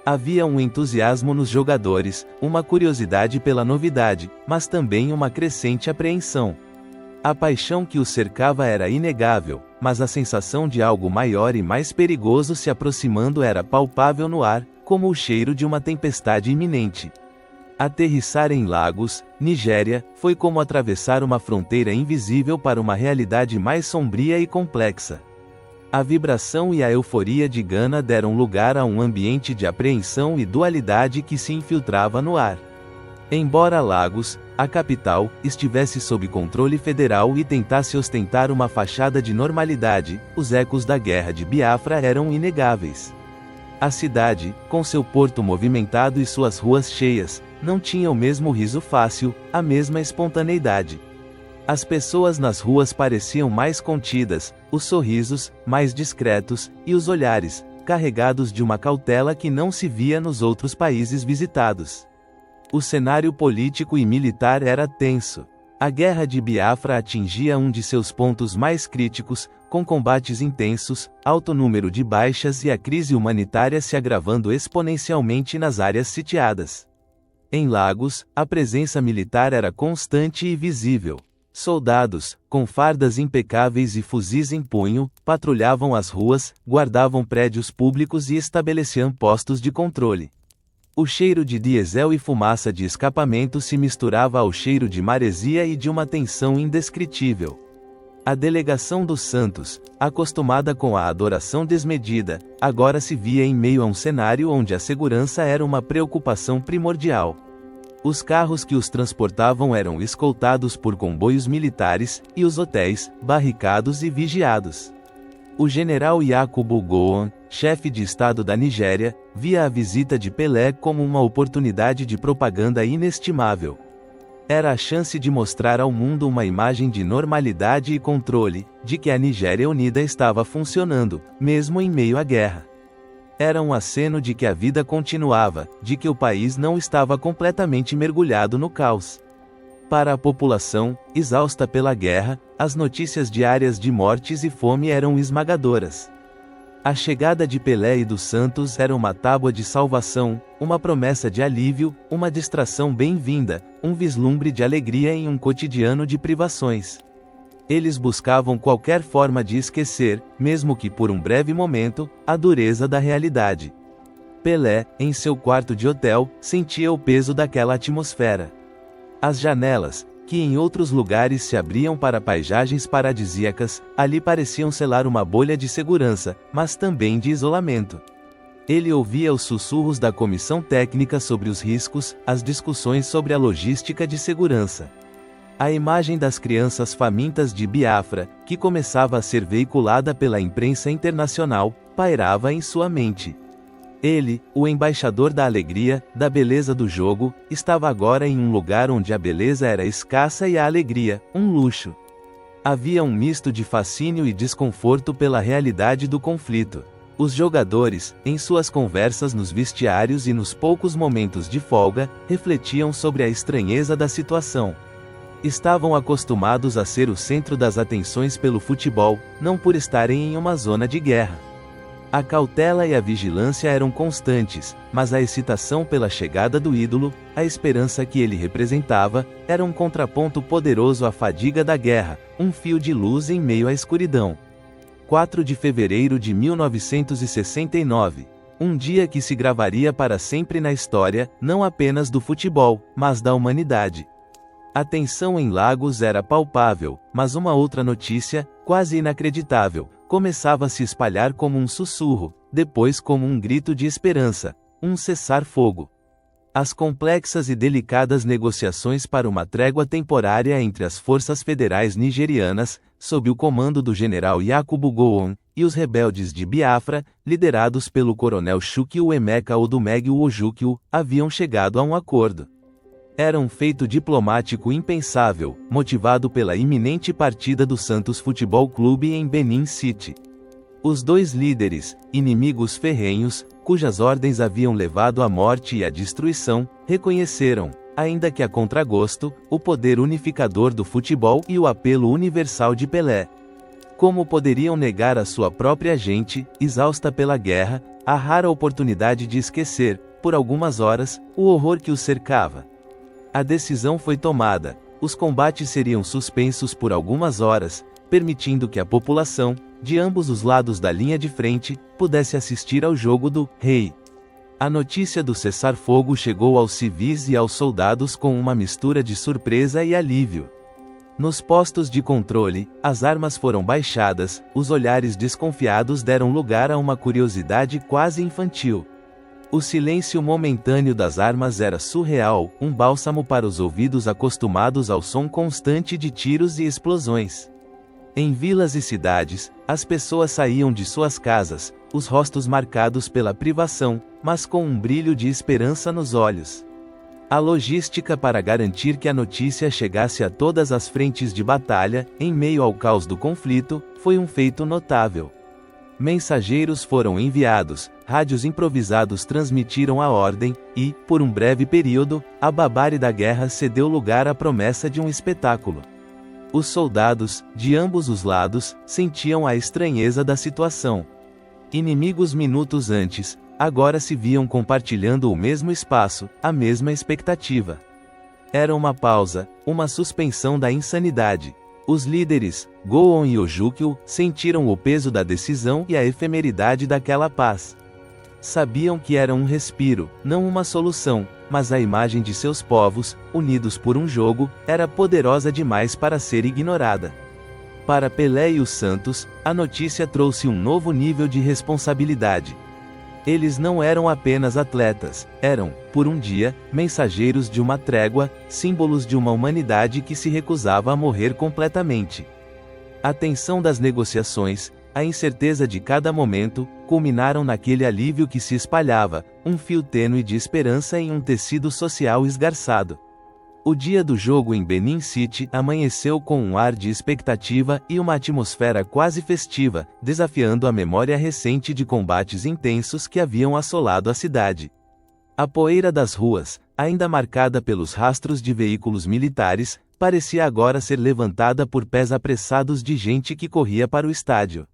Havia um entusiasmo nos jogadores, uma curiosidade pela novidade, mas também uma crescente apreensão. A paixão que os cercava era inegável, mas a sensação de algo maior e mais perigoso se aproximando era palpável no ar, como o cheiro de uma tempestade iminente. Aterrissar em Lagos, Nigéria, foi como atravessar uma fronteira invisível para uma realidade mais sombria e complexa. A vibração e a euforia de Gana deram lugar a um ambiente de apreensão e dualidade que se infiltrava no ar. Embora Lagos, a capital, estivesse sob controle federal e tentasse ostentar uma fachada de normalidade, os ecos da guerra de Biafra eram inegáveis. A cidade, com seu porto movimentado e suas ruas cheias, não tinha o mesmo riso fácil, a mesma espontaneidade. As pessoas nas ruas pareciam mais contidas, os sorrisos, mais discretos, e os olhares, carregados de uma cautela que não se via nos outros países visitados. O cenário político e militar era tenso. A guerra de Biafra atingia um de seus pontos mais críticos, com combates intensos, alto número de baixas e a crise humanitária se agravando exponencialmente nas áreas sitiadas. Em Lagos, a presença militar era constante e visível. Soldados, com fardas impecáveis e fuzis em punho, patrulhavam as ruas, guardavam prédios públicos e estabeleciam postos de controle. O cheiro de diesel e fumaça de escapamento se misturava ao cheiro de maresia e de uma tensão indescritível. A delegação dos Santos, acostumada com a adoração desmedida, agora se via em meio a um cenário onde a segurança era uma preocupação primordial. Os carros que os transportavam eram escoltados por comboios militares, e os hotéis, barricados e vigiados. O general Yakubu Gowon, chefe de Estado da Nigéria, via a visita de Pelé como uma oportunidade de propaganda inestimável. Era a chance de mostrar ao mundo uma imagem de normalidade e controle, de que a Nigéria unida estava funcionando, mesmo em meio à guerra. Era um aceno de que a vida continuava, de que o país não estava completamente mergulhado no caos. Para a população, exausta pela guerra, as notícias diárias de mortes e fome eram esmagadoras. A chegada de Pelé e dos Santos era uma tábua de salvação, uma promessa de alívio, uma distração bem-vinda, um vislumbre de alegria em um cotidiano de privações. Eles buscavam qualquer forma de esquecer, mesmo que por um breve momento, a dureza da realidade. Pelé, em seu quarto de hotel, sentia o peso daquela atmosfera. As janelas, que em outros lugares se abriam para paisagens paradisíacas, ali pareciam selar uma bolha de segurança, mas também de isolamento. Ele ouvia os sussurros da comissão técnica sobre os riscos, as discussões sobre a logística de segurança. A imagem das crianças famintas de Biafra, que começava a ser veiculada pela imprensa internacional, pairava em sua mente. Ele, o embaixador da alegria, da beleza do jogo, estava agora em um lugar onde a beleza era escassa e a alegria, um luxo. Havia um misto de fascínio e desconforto pela realidade do conflito. Os jogadores, em suas conversas nos vestiários e nos poucos momentos de folga, refletiam sobre a estranheza da situação. Estavam acostumados a ser o centro das atenções pelo futebol, não por estarem em uma zona de guerra. A cautela e a vigilância eram constantes, mas a excitação pela chegada do ídolo, a esperança que ele representava, era um contraponto poderoso à fadiga da guerra, um fio de luz em meio à escuridão. 4 de fevereiro de 1969. Um dia que se gravaria para sempre na história, não apenas do futebol, mas da humanidade. A tensão em Lagos era palpável, mas uma outra notícia, quase inacreditável, começava a se espalhar como um sussurro, depois como um grito de esperança, um cessar-fogo. As complexas e delicadas negociações para uma trégua temporária entre as forças federais nigerianas, sob o comando do general Yakubu Gowon, e os rebeldes de Biafra, liderados pelo coronel Chukwuemeka Emeka Odumegwu Ojukwu, haviam chegado a um acordo. Era um feito diplomático impensável, motivado pela iminente partida do Santos Futebol Clube em Benin City. Os dois líderes, inimigos ferrenhos, cujas ordens haviam levado à morte e à destruição, reconheceram, ainda que a contragosto, o poder unificador do futebol e o apelo universal de Pelé. Como poderiam negar a sua própria gente, exausta pela guerra, a rara oportunidade de esquecer, por algumas horas, o horror que os cercava? A decisão foi tomada, os combates seriam suspensos por algumas horas, permitindo que a população, de ambos os lados da linha de frente, pudesse assistir ao jogo do Rei. A notícia do cessar-fogo chegou aos civis e aos soldados com uma mistura de surpresa e alívio. Nos postos de controle, as armas foram baixadas, os olhares desconfiados deram lugar a uma curiosidade quase infantil. O silêncio momentâneo das armas era surreal, um bálsamo para os ouvidos acostumados ao som constante de tiros e explosões. Em vilas e cidades, as pessoas saíam de suas casas, os rostos marcados pela privação, mas com um brilho de esperança nos olhos. A logística para garantir que a notícia chegasse a todas as frentes de batalha, em meio ao caos do conflito, foi um feito notável. Mensageiros foram enviados, rádios improvisados transmitiram a ordem, e, por um breve período, a barbárie da guerra cedeu lugar à promessa de um espetáculo. Os soldados, de ambos os lados, sentiam a estranheza da situação. Inimigos minutos antes, agora se viam compartilhando o mesmo espaço, a mesma expectativa. Era uma pausa, uma suspensão da insanidade. Os líderes, Gowon e Ojukwu, sentiram o peso da decisão e a efemeridade daquela paz. Sabiam que era um respiro, não uma solução, mas a imagem de seus povos, unidos por um jogo, era poderosa demais para ser ignorada. Para Pelé e os Santos, a notícia trouxe um novo nível de responsabilidade. Eles não eram apenas atletas, eram, por um dia, mensageiros de uma trégua, símbolos de uma humanidade que se recusava a morrer completamente. A tensão das negociações, a incerteza de cada momento, culminaram naquele alívio que se espalhava, um fio tênue de esperança em um tecido social esgarçado. O dia do jogo em Benin City amanheceu com um ar de expectativa e uma atmosfera quase festiva, desafiando a memória recente de combates intensos que haviam assolado a cidade. A poeira das ruas, ainda marcada pelos rastros de veículos militares, parecia agora ser levantada por pés apressados de gente que corria para o estádio.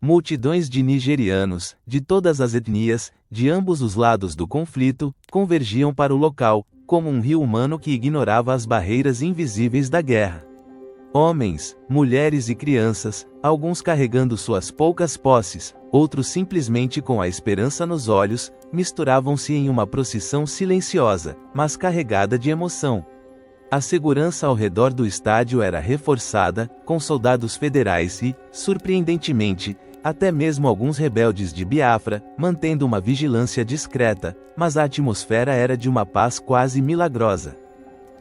Multidões de nigerianos, de todas as etnias, de ambos os lados do conflito, convergiam para o local, como um rio humano que ignorava as barreiras invisíveis da guerra. Homens, mulheres e crianças, alguns carregando suas poucas posses, outros simplesmente com a esperança nos olhos, misturavam-se em uma procissão silenciosa, mas carregada de emoção. A segurança ao redor do estádio era reforçada, com soldados federais e, surpreendentemente, até mesmo alguns rebeldes de Biafra, mantendo uma vigilância discreta, mas a atmosfera era de uma paz quase milagrosa.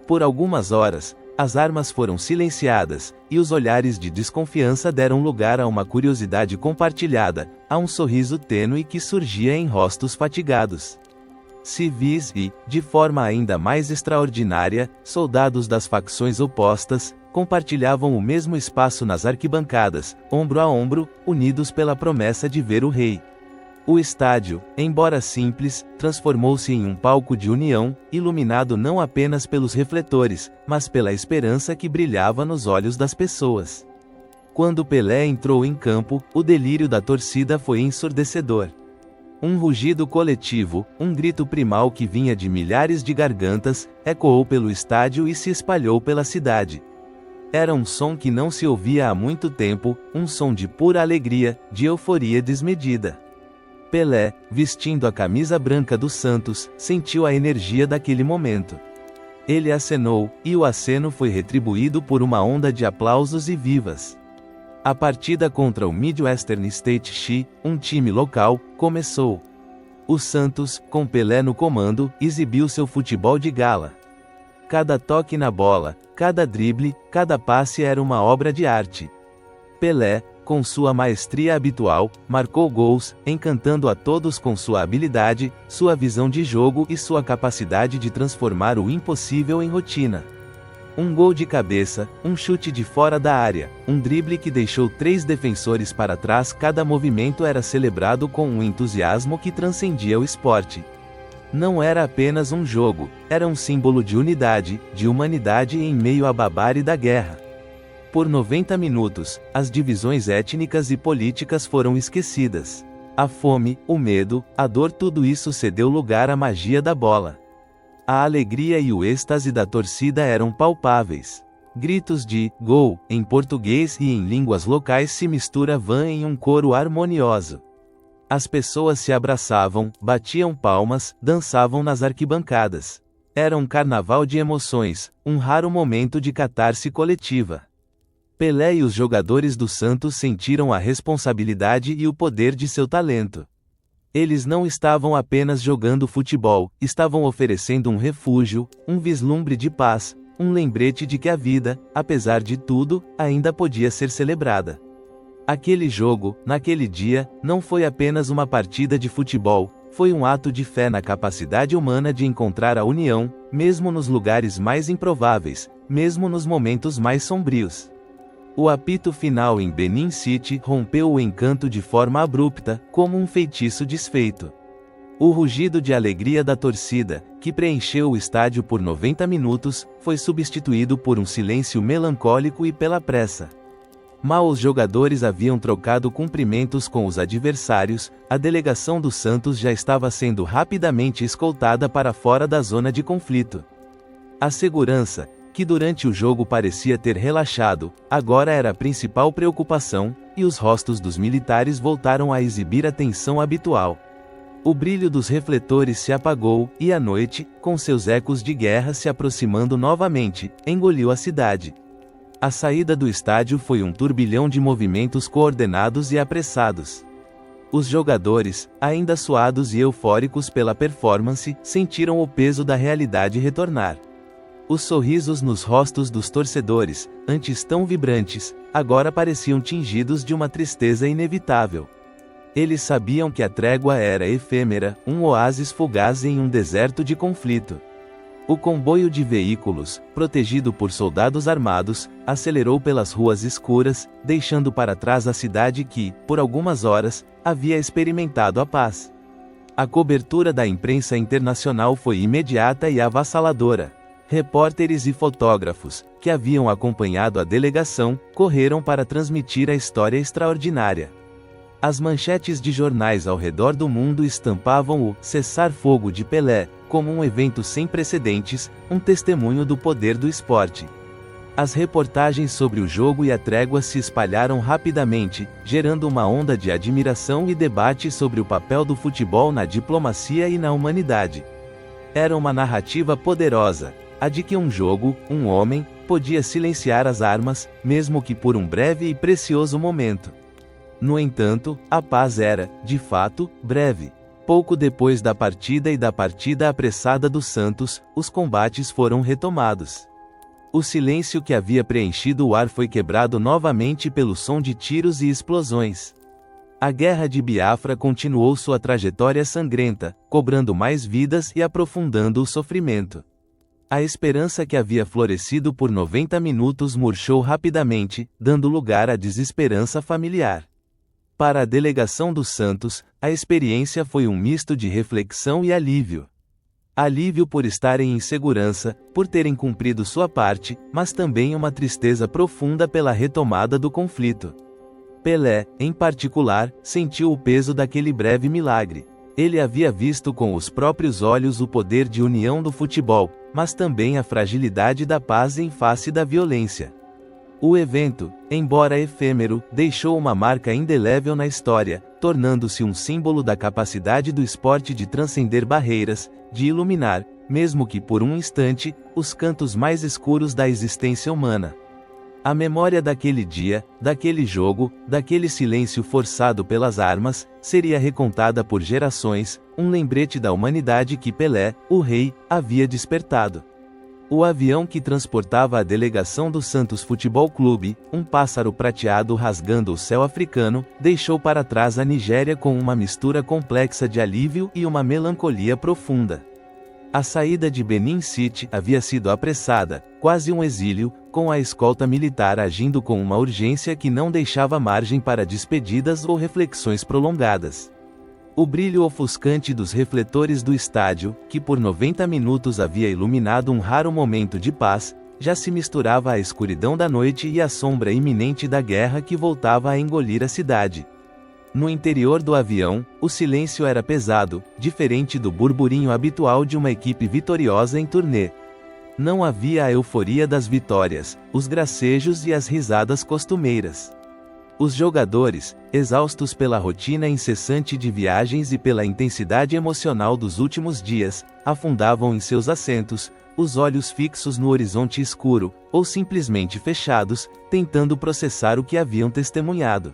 Por algumas horas, as armas foram silenciadas, e os olhares de desconfiança deram lugar a uma curiosidade compartilhada, a um sorriso tênue que surgia em rostos fatigados. Civis e, de forma ainda mais extraordinária, soldados das facções opostas, compartilhavam o mesmo espaço nas arquibancadas, ombro a ombro, unidos pela promessa de ver o rei. O estádio, embora simples, transformou-se em um palco de união, iluminado não apenas pelos refletores, mas pela esperança que brilhava nos olhos das pessoas. Quando Pelé entrou em campo, o delírio da torcida foi ensurdecedor. Um rugido coletivo, um grito primal que vinha de milhares de gargantas, ecoou pelo estádio e se espalhou pela cidade. Era um som que não se ouvia há muito tempo, um som de pura alegria, de euforia desmedida. Pelé, vestindo a camisa branca do Santos, sentiu a energia daquele momento. Ele acenou, e o aceno foi retribuído por uma onda de aplausos e vivas. A partida contra o Midwestern State Chi, um time local, começou. O Santos, com Pelé no comando, exibiu seu futebol de gala. Cada toque na bola, cada drible, cada passe era uma obra de arte. Pelé, com sua maestria habitual, marcou gols, encantando a todos com sua habilidade, sua visão de jogo e sua capacidade de transformar o impossível em rotina. Um gol de cabeça, um chute de fora da área, um drible que deixou 3 defensores para trás, cada movimento era celebrado com um entusiasmo que transcendia o esporte. Não era apenas um jogo, era um símbolo de unidade, de humanidade em meio à barbárie da guerra. Por 90 minutos, as divisões étnicas e políticas foram esquecidas. A fome, o medo, a dor, tudo isso cedeu lugar à magia da bola. A alegria e o êxtase da torcida eram palpáveis. Gritos de "gol" em português e em línguas locais se misturavam em um coro harmonioso. As pessoas se abraçavam, batiam palmas, dançavam nas arquibancadas. Era um carnaval de emoções, um raro momento de catarse coletiva. Pelé e os jogadores do Santos sentiram a responsabilidade e o poder de seu talento. Eles não estavam apenas jogando futebol, estavam oferecendo um refúgio, um vislumbre de paz, um lembrete de que a vida, apesar de tudo, ainda podia ser celebrada. Aquele jogo, naquele dia, não foi apenas uma partida de futebol, foi um ato de fé na capacidade humana de encontrar a união, mesmo nos lugares mais improváveis, mesmo nos momentos mais sombrios. O apito final em Benin City rompeu o encanto de forma abrupta, como um feitiço desfeito. O rugido de alegria da torcida, que preencheu o estádio por 90 minutos, foi substituído por um silêncio melancólico e pela pressa. Mal os jogadores haviam trocado cumprimentos com os adversários, a delegação do Santos já estava sendo rapidamente escoltada para fora da zona de conflito. A segurança, que durante o jogo parecia ter relaxado, agora era a principal preocupação, e os rostos dos militares voltaram a exibir a tensão habitual. O brilho dos refletores se apagou, e a noite, com seus ecos de guerra se aproximando novamente, engoliu a cidade. A saída do estádio foi um turbilhão de movimentos coordenados e apressados. Os jogadores, ainda suados e eufóricos pela performance, sentiram o peso da realidade retornar. Os sorrisos nos rostos dos torcedores, antes tão vibrantes, agora pareciam tingidos de uma tristeza inevitável. Eles sabiam que a trégua era efêmera, um oásis fugaz em um deserto de conflito. O comboio de veículos, protegido por soldados armados, acelerou pelas ruas escuras, deixando para trás a cidade que, por algumas horas, havia experimentado a paz. A cobertura da imprensa internacional foi imediata e avassaladora. Repórteres e fotógrafos, que haviam acompanhado a delegação, correram para transmitir a história extraordinária. As manchetes de jornais ao redor do mundo estampavam o cessar-fogo de Pelé como um evento sem precedentes, um testemunho do poder do esporte. As reportagens sobre o jogo e a trégua se espalharam rapidamente, gerando uma onda de admiração e debate sobre o papel do futebol na diplomacia e na humanidade. Era uma narrativa poderosa, a de que um jogo, um homem, podia silenciar as armas, mesmo que por um breve e precioso momento. No entanto, a paz era, de fato, breve. Pouco depois da partida e da partida apressada do Santos, os combates foram retomados. O silêncio que havia preenchido o ar foi quebrado novamente pelo som de tiros e explosões. A guerra de Biafra continuou sua trajetória sangrenta, cobrando mais vidas e aprofundando o sofrimento. A esperança que havia florescido por 90 minutos murchou rapidamente, dando lugar à desesperança familiar. Para a delegação dos Santos, a experiência foi um misto de reflexão e alívio. Alívio por estarem em segurança, por terem cumprido sua parte, mas também uma tristeza profunda pela retomada do conflito. Pelé, em particular, sentiu o peso daquele breve milagre. Ele havia visto com os próprios olhos o poder de união do futebol, mas também a fragilidade da paz em face da violência. O evento, embora efêmero, deixou uma marca indelével na história, tornando-se um símbolo da capacidade do esporte de transcender barreiras, de iluminar, mesmo que por um instante, os cantos mais escuros da existência humana. A memória daquele dia, daquele jogo, daquele silêncio forçado pelas armas, seria recontada por gerações, um lembrete da humanidade que Pelé, o rei, havia despertado. O avião que transportava a delegação do Santos Futebol Clube, um pássaro prateado rasgando o céu africano, deixou para trás a Nigéria com uma mistura complexa de alívio e uma melancolia profunda. A saída de Benin City havia sido apressada, quase um exílio, com a escolta militar agindo com uma urgência que não deixava margem para despedidas ou reflexões prolongadas. O brilho ofuscante dos refletores do estádio, que por 90 minutos havia iluminado um raro momento de paz, já se misturava à escuridão da noite e à sombra iminente da guerra que voltava a engolir a cidade. No interior do avião, o silêncio era pesado, diferente do burburinho habitual de uma equipe vitoriosa em turnê. Não havia a euforia das vitórias, os gracejos e as risadas costumeiras. Os jogadores, exaustos pela rotina incessante de viagens e pela intensidade emocional dos últimos dias, afundavam em seus assentos, os olhos fixos no horizonte escuro, ou simplesmente fechados, tentando processar o que haviam testemunhado.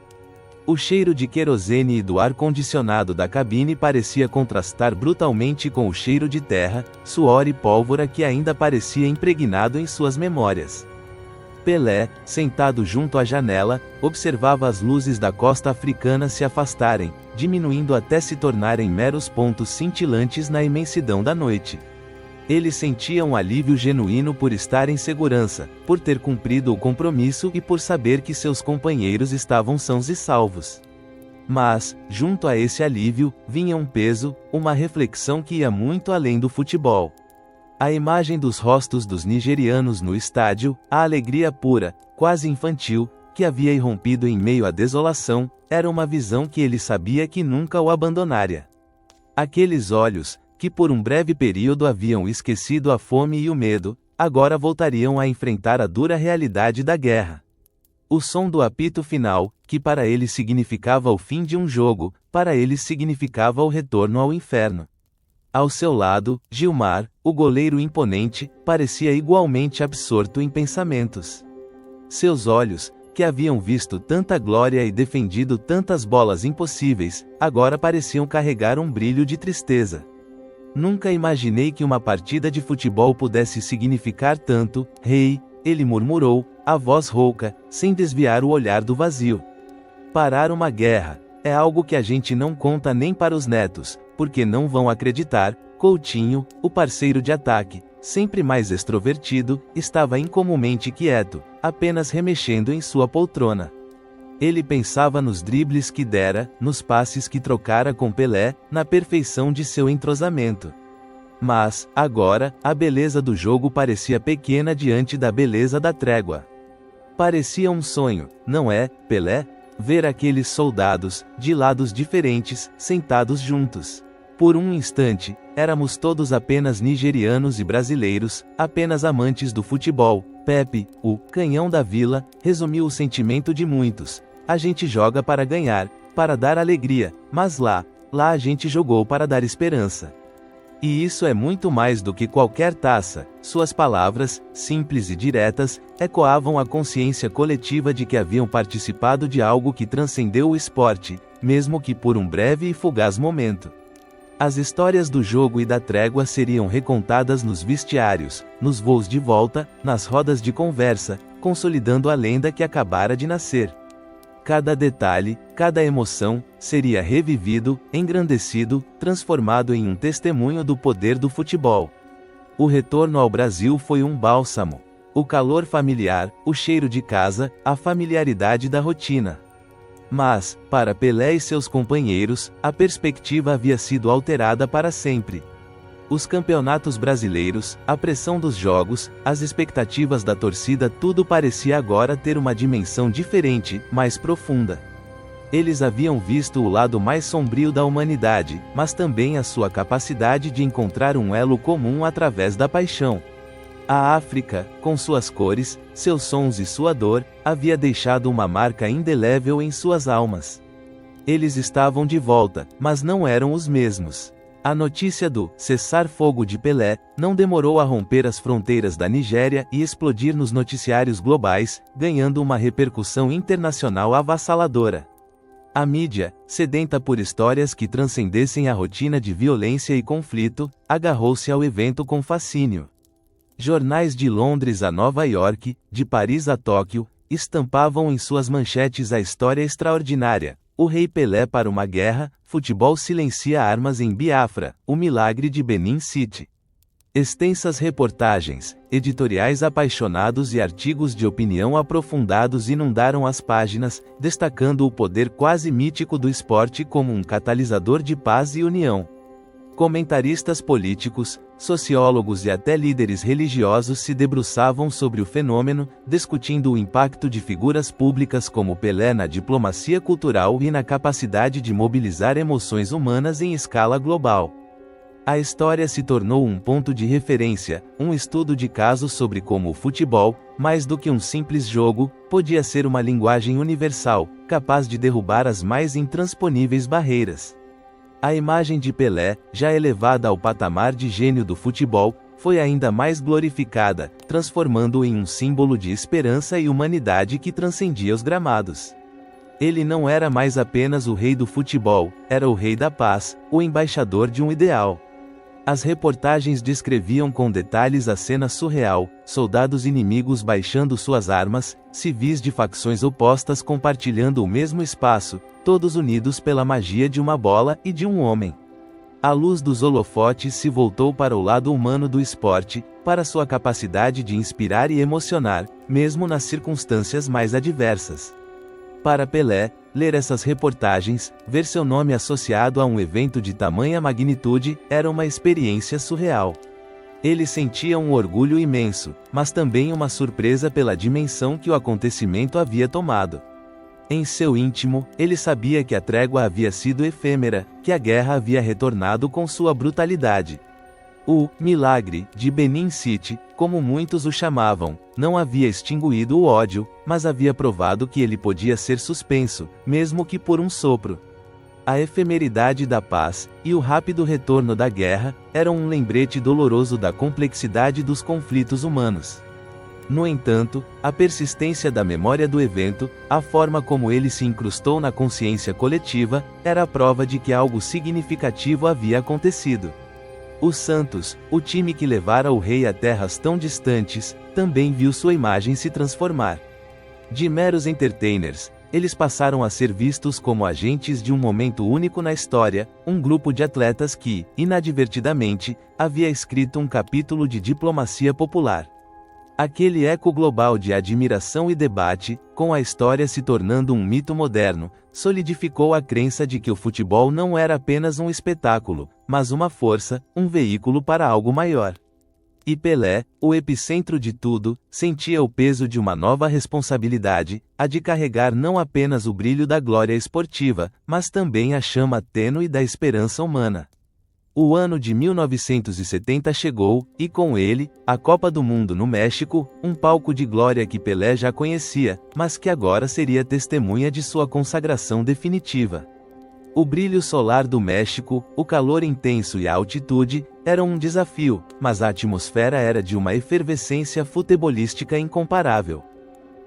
O cheiro de querosene e do ar-condicionado da cabine parecia contrastar brutalmente com o cheiro de terra, suor e pólvora que ainda parecia impregnado em suas memórias. Pelé, sentado junto à janela, observava as luzes da costa africana se afastarem, diminuindo até se tornarem meros pontos cintilantes na imensidão da noite. Ele sentia um alívio genuíno por estar em segurança, por ter cumprido o compromisso e por saber que seus companheiros estavam sãos e salvos. Mas, junto a esse alívio, vinha um peso, uma reflexão que ia muito além do futebol. A imagem dos rostos dos nigerianos no estádio, a alegria pura, quase infantil, que havia irrompido em meio à desolação, era uma visão que ele sabia que nunca o abandonaria. Aqueles olhos, que por um breve período haviam esquecido a fome e o medo, agora voltariam a enfrentar a dura realidade da guerra. O som do apito final, que para ele significava o fim de um jogo, para eles significava o retorno ao inferno. Ao seu lado, Gilmar, o goleiro imponente, parecia igualmente absorto em pensamentos. Seus olhos, que haviam visto tanta glória e defendido tantas bolas impossíveis, agora pareciam carregar um brilho de tristeza. Nunca imaginei que uma partida de futebol pudesse significar tanto, rei, ele murmurou, a voz rouca, sem desviar o olhar do vazio. Parar uma guerra é algo que a gente não conta nem para os netos, porque não vão acreditar. Coutinho, o parceiro de ataque, sempre mais extrovertido, estava incomumente quieto, apenas remexendo em sua poltrona. Ele pensava nos dribles que dera, nos passes que trocara com Pelé, na perfeição de seu entrosamento. Mas, agora, a beleza do jogo parecia pequena diante da beleza da trégua. Parecia um sonho, não é, Pelé? Ver aqueles soldados, de lados diferentes, sentados juntos. Por um instante, éramos todos apenas nigerianos e brasileiros, apenas amantes do futebol. Pepe, o canhão da vila, resumiu o sentimento de muitos. A gente joga para ganhar, para dar alegria, mas lá a gente jogou para dar esperança. E isso é muito mais do que qualquer taça. Suas palavras, simples e diretas, ecoavam a consciência coletiva de que haviam participado de algo que transcendeu o esporte, mesmo que por um breve e fugaz momento. As histórias do jogo e da trégua seriam recontadas nos vestiários, nos voos de volta, nas rodas de conversa, consolidando a lenda que acabara de nascer. Cada detalhe, cada emoção, seria revivido, engrandecido, transformado em um testemunho do poder do futebol. O retorno ao Brasil foi um bálsamo. O calor familiar, o cheiro de casa, a familiaridade da rotina. Mas, para Pelé e seus companheiros, a perspectiva havia sido alterada para sempre. Os campeonatos brasileiros, a pressão dos jogos, as expectativas da torcida, tudo parecia agora ter uma dimensão diferente, mais profunda. Eles haviam visto o lado mais sombrio da humanidade, mas também a sua capacidade de encontrar um elo comum através da paixão. A África, com suas cores, seus sons e sua dor, havia deixado uma marca indelével em suas almas. Eles estavam de volta, mas não eram os mesmos. A notícia do cessar-fogo de Pelé não demorou a romper as fronteiras da Nigéria e explodir nos noticiários globais, ganhando uma repercussão internacional avassaladora. A mídia, sedenta por histórias que transcendessem a rotina de violência e conflito, agarrou-se ao evento com fascínio. Jornais de Londres a Nova York, de Paris a Tóquio, estampavam em suas manchetes a história extraordinária. O rei Pelé para uma guerra, futebol silencia armas em Biafra, o milagre de Benin City. Extensas reportagens, editoriais apaixonados e artigos de opinião aprofundados inundaram as páginas, destacando o poder quase mítico do esporte como um catalisador de paz e união. Comentaristas políticos, sociólogos e até líderes religiosos se debruçavam sobre o fenômeno, discutindo o impacto de figuras públicas como Pelé na diplomacia cultural e na capacidade de mobilizar emoções humanas em escala global. A história se tornou um ponto de referência, um estudo de caso sobre como o futebol, mais do que um simples jogo, podia ser uma linguagem universal, capaz de derrubar as mais intransponíveis barreiras. A imagem de Pelé, já elevada ao patamar de gênio do futebol, foi ainda mais glorificada, transformando-o em um símbolo de esperança e humanidade que transcendia os gramados. Ele não era mais apenas o rei do futebol, era o rei da paz, o embaixador de um ideal. As reportagens descreviam com detalhes a cena surreal, soldados inimigos baixando suas armas, civis de facções opostas compartilhando o mesmo espaço, todos unidos pela magia de uma bola e de um homem. A luz dos holofotes se voltou para o lado humano do esporte, para sua capacidade de inspirar e emocionar, mesmo nas circunstâncias mais adversas. Para Pelé, ler essas reportagens, ver seu nome associado a um evento de tamanha magnitude, era uma experiência surreal. Ele sentia um orgulho imenso, mas também uma surpresa pela dimensão que o acontecimento havia tomado. Em seu íntimo, ele sabia que a trégua havia sido efêmera, que a guerra havia retornado com sua brutalidade. O milagre de Benin City, como muitos o chamavam, não havia extinguido o ódio, mas havia provado que ele podia ser suspenso, mesmo que por um sopro. A efemeridade da paz, e o rápido retorno da guerra, eram um lembrete doloroso da complexidade dos conflitos humanos. No entanto, a persistência da memória do evento, a forma como ele se incrustou na consciência coletiva, era a prova de que algo significativo havia acontecido. O Santos, o time que levara o rei a terras tão distantes, também viu sua imagem se transformar. De meros entertainers, eles passaram a ser vistos como agentes de um momento único na história, um grupo de atletas que, inadvertidamente, havia escrito um capítulo de diplomacia popular. Aquele eco global de admiração e debate, com a história se tornando um mito moderno, solidificou a crença de que o futebol não era apenas um espetáculo, mas uma força, um veículo para algo maior. E Pelé, o epicentro de tudo, sentia o peso de uma nova responsabilidade, a de carregar não apenas o brilho da glória esportiva, mas também a chama tênue da esperança humana. O ano de 1970 chegou, e com ele, a Copa do Mundo no México, um palco de glória que Pelé já conhecia, mas que agora seria testemunha de sua consagração definitiva. O brilho solar do México, o calor intenso e a altitude, eram um desafio, mas a atmosfera era de uma efervescência futebolística incomparável.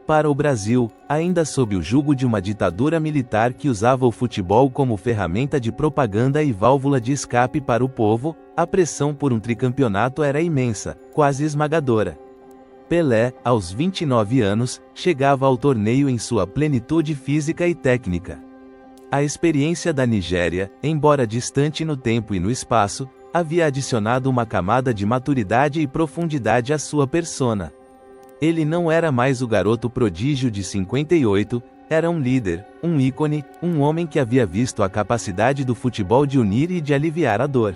Para o Brasil, ainda sob o jugo de uma ditadura militar que usava o futebol como ferramenta de propaganda e válvula de escape para o povo, a pressão por um tricampeonato era imensa, quase esmagadora. Pelé, aos 29 anos, chegava ao torneio em sua plenitude física e técnica. A experiência da Nigéria, embora distante no tempo e no espaço, havia adicionado uma camada de maturidade e profundidade à sua persona. Ele não era mais o garoto prodígio de 58, era um líder, um ícone, um homem que havia visto a capacidade do futebol de unir e de aliviar a dor.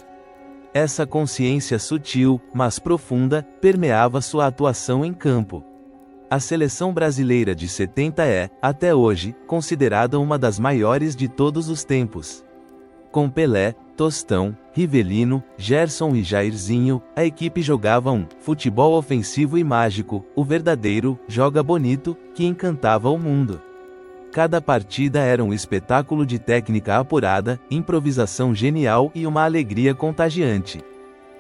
Essa consciência sutil, mas profunda, permeava sua atuação em campo. A seleção brasileira de 70 é, até hoje, considerada uma das maiores de todos os tempos. Com Pelé, Tostão, Rivelino, Gerson e Jairzinho, a equipe jogava um futebol ofensivo e mágico, o verdadeiro joga bonito, que encantava o mundo. Cada partida era um espetáculo de técnica apurada, improvisação genial e uma alegria contagiante.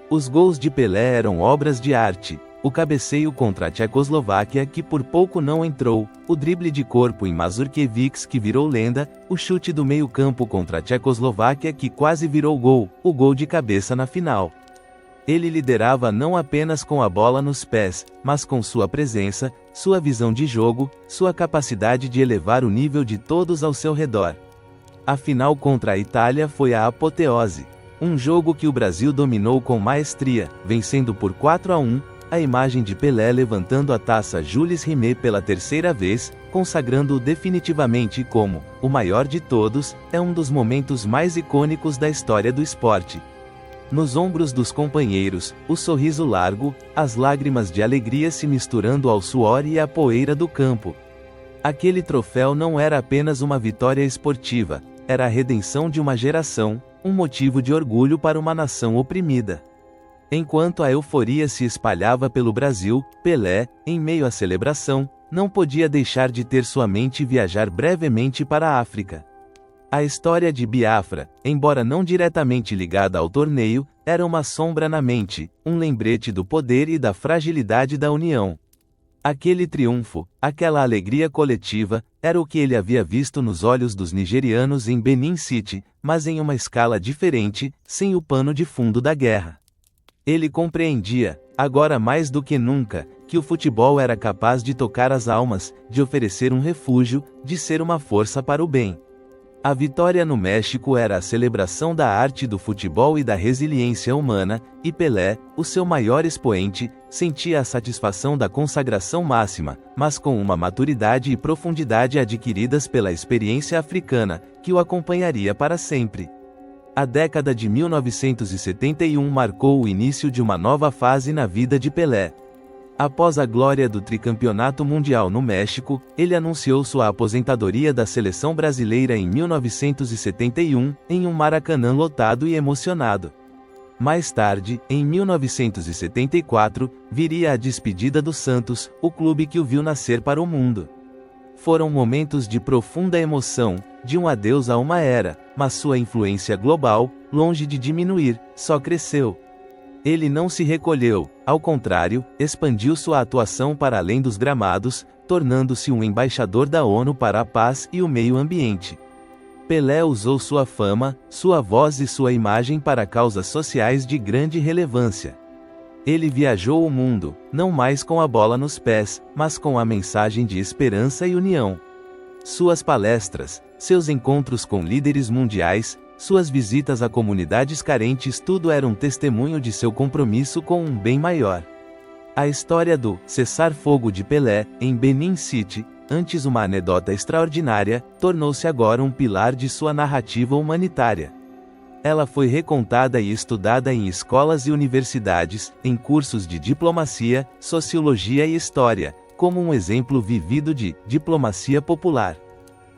Os gols de Pelé eram obras de arte. O cabeceio contra a Tchecoslováquia que por pouco não entrou, o drible de corpo em Mazurkiewicz que virou lenda, o chute do meio-campo contra a Tchecoslováquia que quase virou gol, o gol de cabeça na final. Ele liderava não apenas com a bola nos pés, mas com sua presença, sua visão de jogo, sua capacidade de elevar o nível de todos ao seu redor. A final contra a Itália foi a apoteose. Um jogo que o Brasil dominou com maestria, vencendo por 4-1, a imagem de Pelé levantando a taça Jules Rimet pela terceira vez, consagrando-o definitivamente como o maior de todos, é um dos momentos mais icônicos da história do esporte. Nos ombros dos companheiros, o sorriso largo, as lágrimas de alegria se misturando ao suor e à poeira do campo. Aquele troféu não era apenas uma vitória esportiva, era a redenção de uma geração, um motivo de orgulho para uma nação oprimida. Enquanto a euforia se espalhava pelo Brasil, Pelé, em meio à celebração, não podia deixar de ter sua mente viajar brevemente para a África. A história de Biafra, embora não diretamente ligada ao torneio, era uma sombra na mente, um lembrete do poder e da fragilidade da União. Aquele triunfo, aquela alegria coletiva, era o que ele havia visto nos olhos dos nigerianos em Benin City, mas em uma escala diferente, sem o pano de fundo da guerra. Ele compreendia, agora mais do que nunca, que o futebol era capaz de tocar as almas, de oferecer um refúgio, de ser uma força para o bem. A vitória no México era a celebração da arte do futebol e da resiliência humana, e Pelé, o seu maior expoente, sentia a satisfação da consagração máxima, mas com uma maturidade e profundidade adquiridas pela experiência africana, que o acompanharia para sempre. A década de 1971 marcou o início de uma nova fase na vida de Pelé. Após a glória do tricampeonato mundial no México, ele anunciou sua aposentadoria da seleção brasileira em 1971, em um Maracanã lotado e emocionado. Mais tarde, em 1974, viria a despedida do Santos, o clube que o viu nascer para o mundo. Foram momentos de profunda emoção, de um adeus a uma era, mas sua influência global, longe de diminuir, só cresceu. Ele não se recolheu, ao contrário, expandiu sua atuação para além dos gramados, tornando-se um embaixador da ONU para a paz e o meio ambiente. Pelé usou sua fama, sua voz e sua imagem para causas sociais de grande relevância. Ele viajou o mundo, não mais com a bola nos pés, mas com a mensagem de esperança e união. Suas palestras, seus encontros com líderes mundiais, suas visitas a comunidades carentes, tudo era um testemunho de seu compromisso com um bem maior. A história do cessar-fogo de Pelé, em Benin City, antes uma anedota extraordinária, tornou-se agora um pilar de sua narrativa humanitária. Ela foi recontada e estudada em escolas e universidades, em cursos de diplomacia, sociologia e história, como um exemplo vivido de diplomacia popular.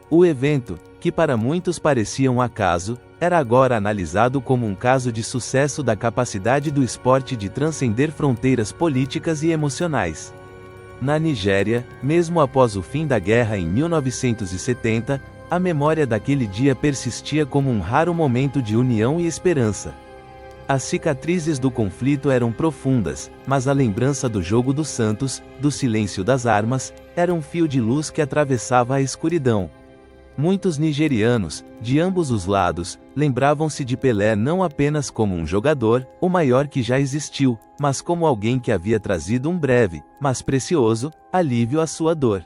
O evento, que para muitos parecia um acaso, era agora analisado como um caso de sucesso da capacidade do esporte de transcender fronteiras políticas e emocionais. Na Nigéria, mesmo após o fim da guerra em 1970, a memória daquele dia persistia como um raro momento de união e esperança. As cicatrizes do conflito eram profundas, mas a lembrança do jogo dos santos, do silêncio das armas, era um fio de luz que atravessava a escuridão. Muitos nigerianos, de ambos os lados, lembravam-se de Pelé não apenas como um jogador, o maior que já existiu, mas como alguém que havia trazido um breve, mas precioso, alívio à sua dor.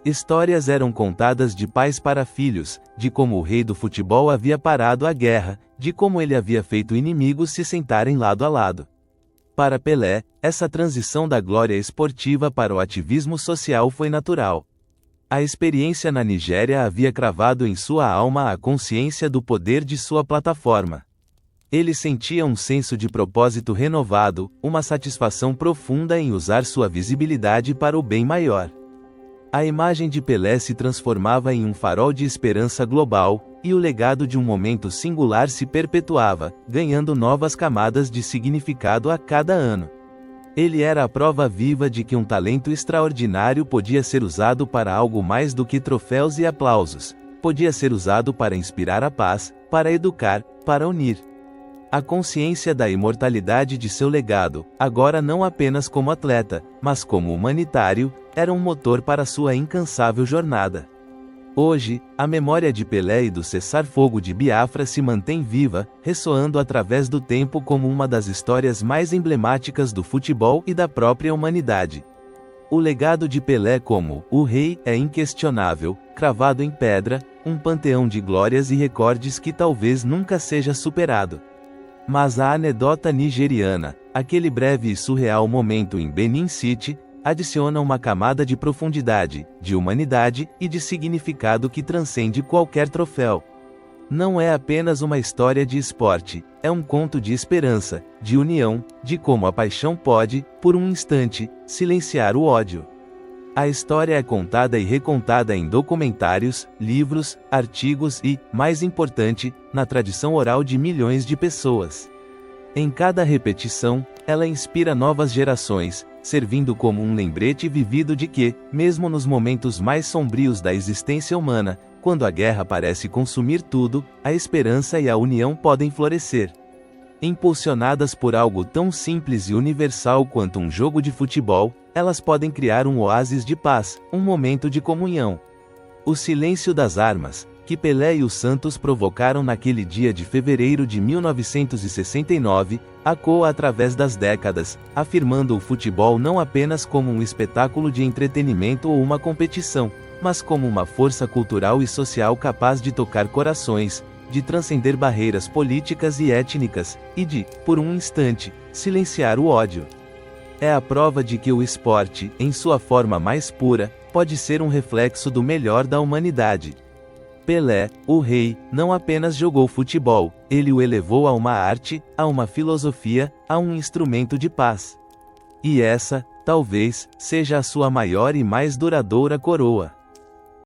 Histórias eram contadas de pais para filhos, de como o rei do futebol havia parado a guerra, de como ele havia feito inimigos se sentarem lado a lado. Para Pelé, essa transição da glória esportiva para o ativismo social foi natural. A experiência na Nigéria havia cravado em sua alma a consciência do poder de sua plataforma. Ele sentia um senso de propósito renovado, uma satisfação profunda em usar sua visibilidade para o bem maior. A imagem de Pelé se transformava em um farol de esperança global, e o legado de um momento singular se perpetuava, ganhando novas camadas de significado a cada ano. Ele era a prova viva de que um talento extraordinário podia ser usado para algo mais do que troféus e aplausos. Podia ser usado para inspirar a paz, para educar, para unir. A consciência da imortalidade de seu legado, agora não apenas como atleta, mas como humanitário, era um motor para sua incansável jornada. Hoje, a memória de Pelé e do cessar-fogo de Biafra se mantém viva, ressoando através do tempo como uma das histórias mais emblemáticas do futebol e da própria humanidade. O legado de Pelé como o rei é inquestionável, cravado em pedra, um panteão de glórias e recordes que talvez nunca seja superado. Mas a anedota nigeriana, aquele breve e surreal momento em Benin City, adiciona uma camada de profundidade, de humanidade e de significado que transcende qualquer troféu. Não é apenas uma história de esporte, é um conto de esperança, de união, de como a paixão pode, por um instante, silenciar o ódio. A história é contada e recontada em documentários, livros, artigos e, mais importante, na tradição oral de milhões de pessoas. Em cada repetição, ela inspira novas gerações, servindo como um lembrete vivido de que, mesmo nos momentos mais sombrios da existência humana, quando a guerra parece consumir tudo, a esperança e a união podem florescer. Impulsionadas por algo tão simples e universal quanto um jogo de futebol, elas podem criar um oásis de paz, um momento de comunhão. O silêncio das armas, que Pelé e os Santos provocaram naquele dia de fevereiro de 1969, ecoa através das décadas, afirmando o futebol não apenas como um espetáculo de entretenimento ou uma competição, mas como uma força cultural e social capaz de tocar corações, de transcender barreiras políticas e étnicas, e de, por um instante, silenciar o ódio. É a prova de que o esporte, em sua forma mais pura, pode ser um reflexo do melhor da humanidade. Pelé, o rei, não apenas jogou futebol, ele o elevou a uma arte, a uma filosofia, a um instrumento de paz. E essa, talvez, seja a sua maior e mais duradoura coroa.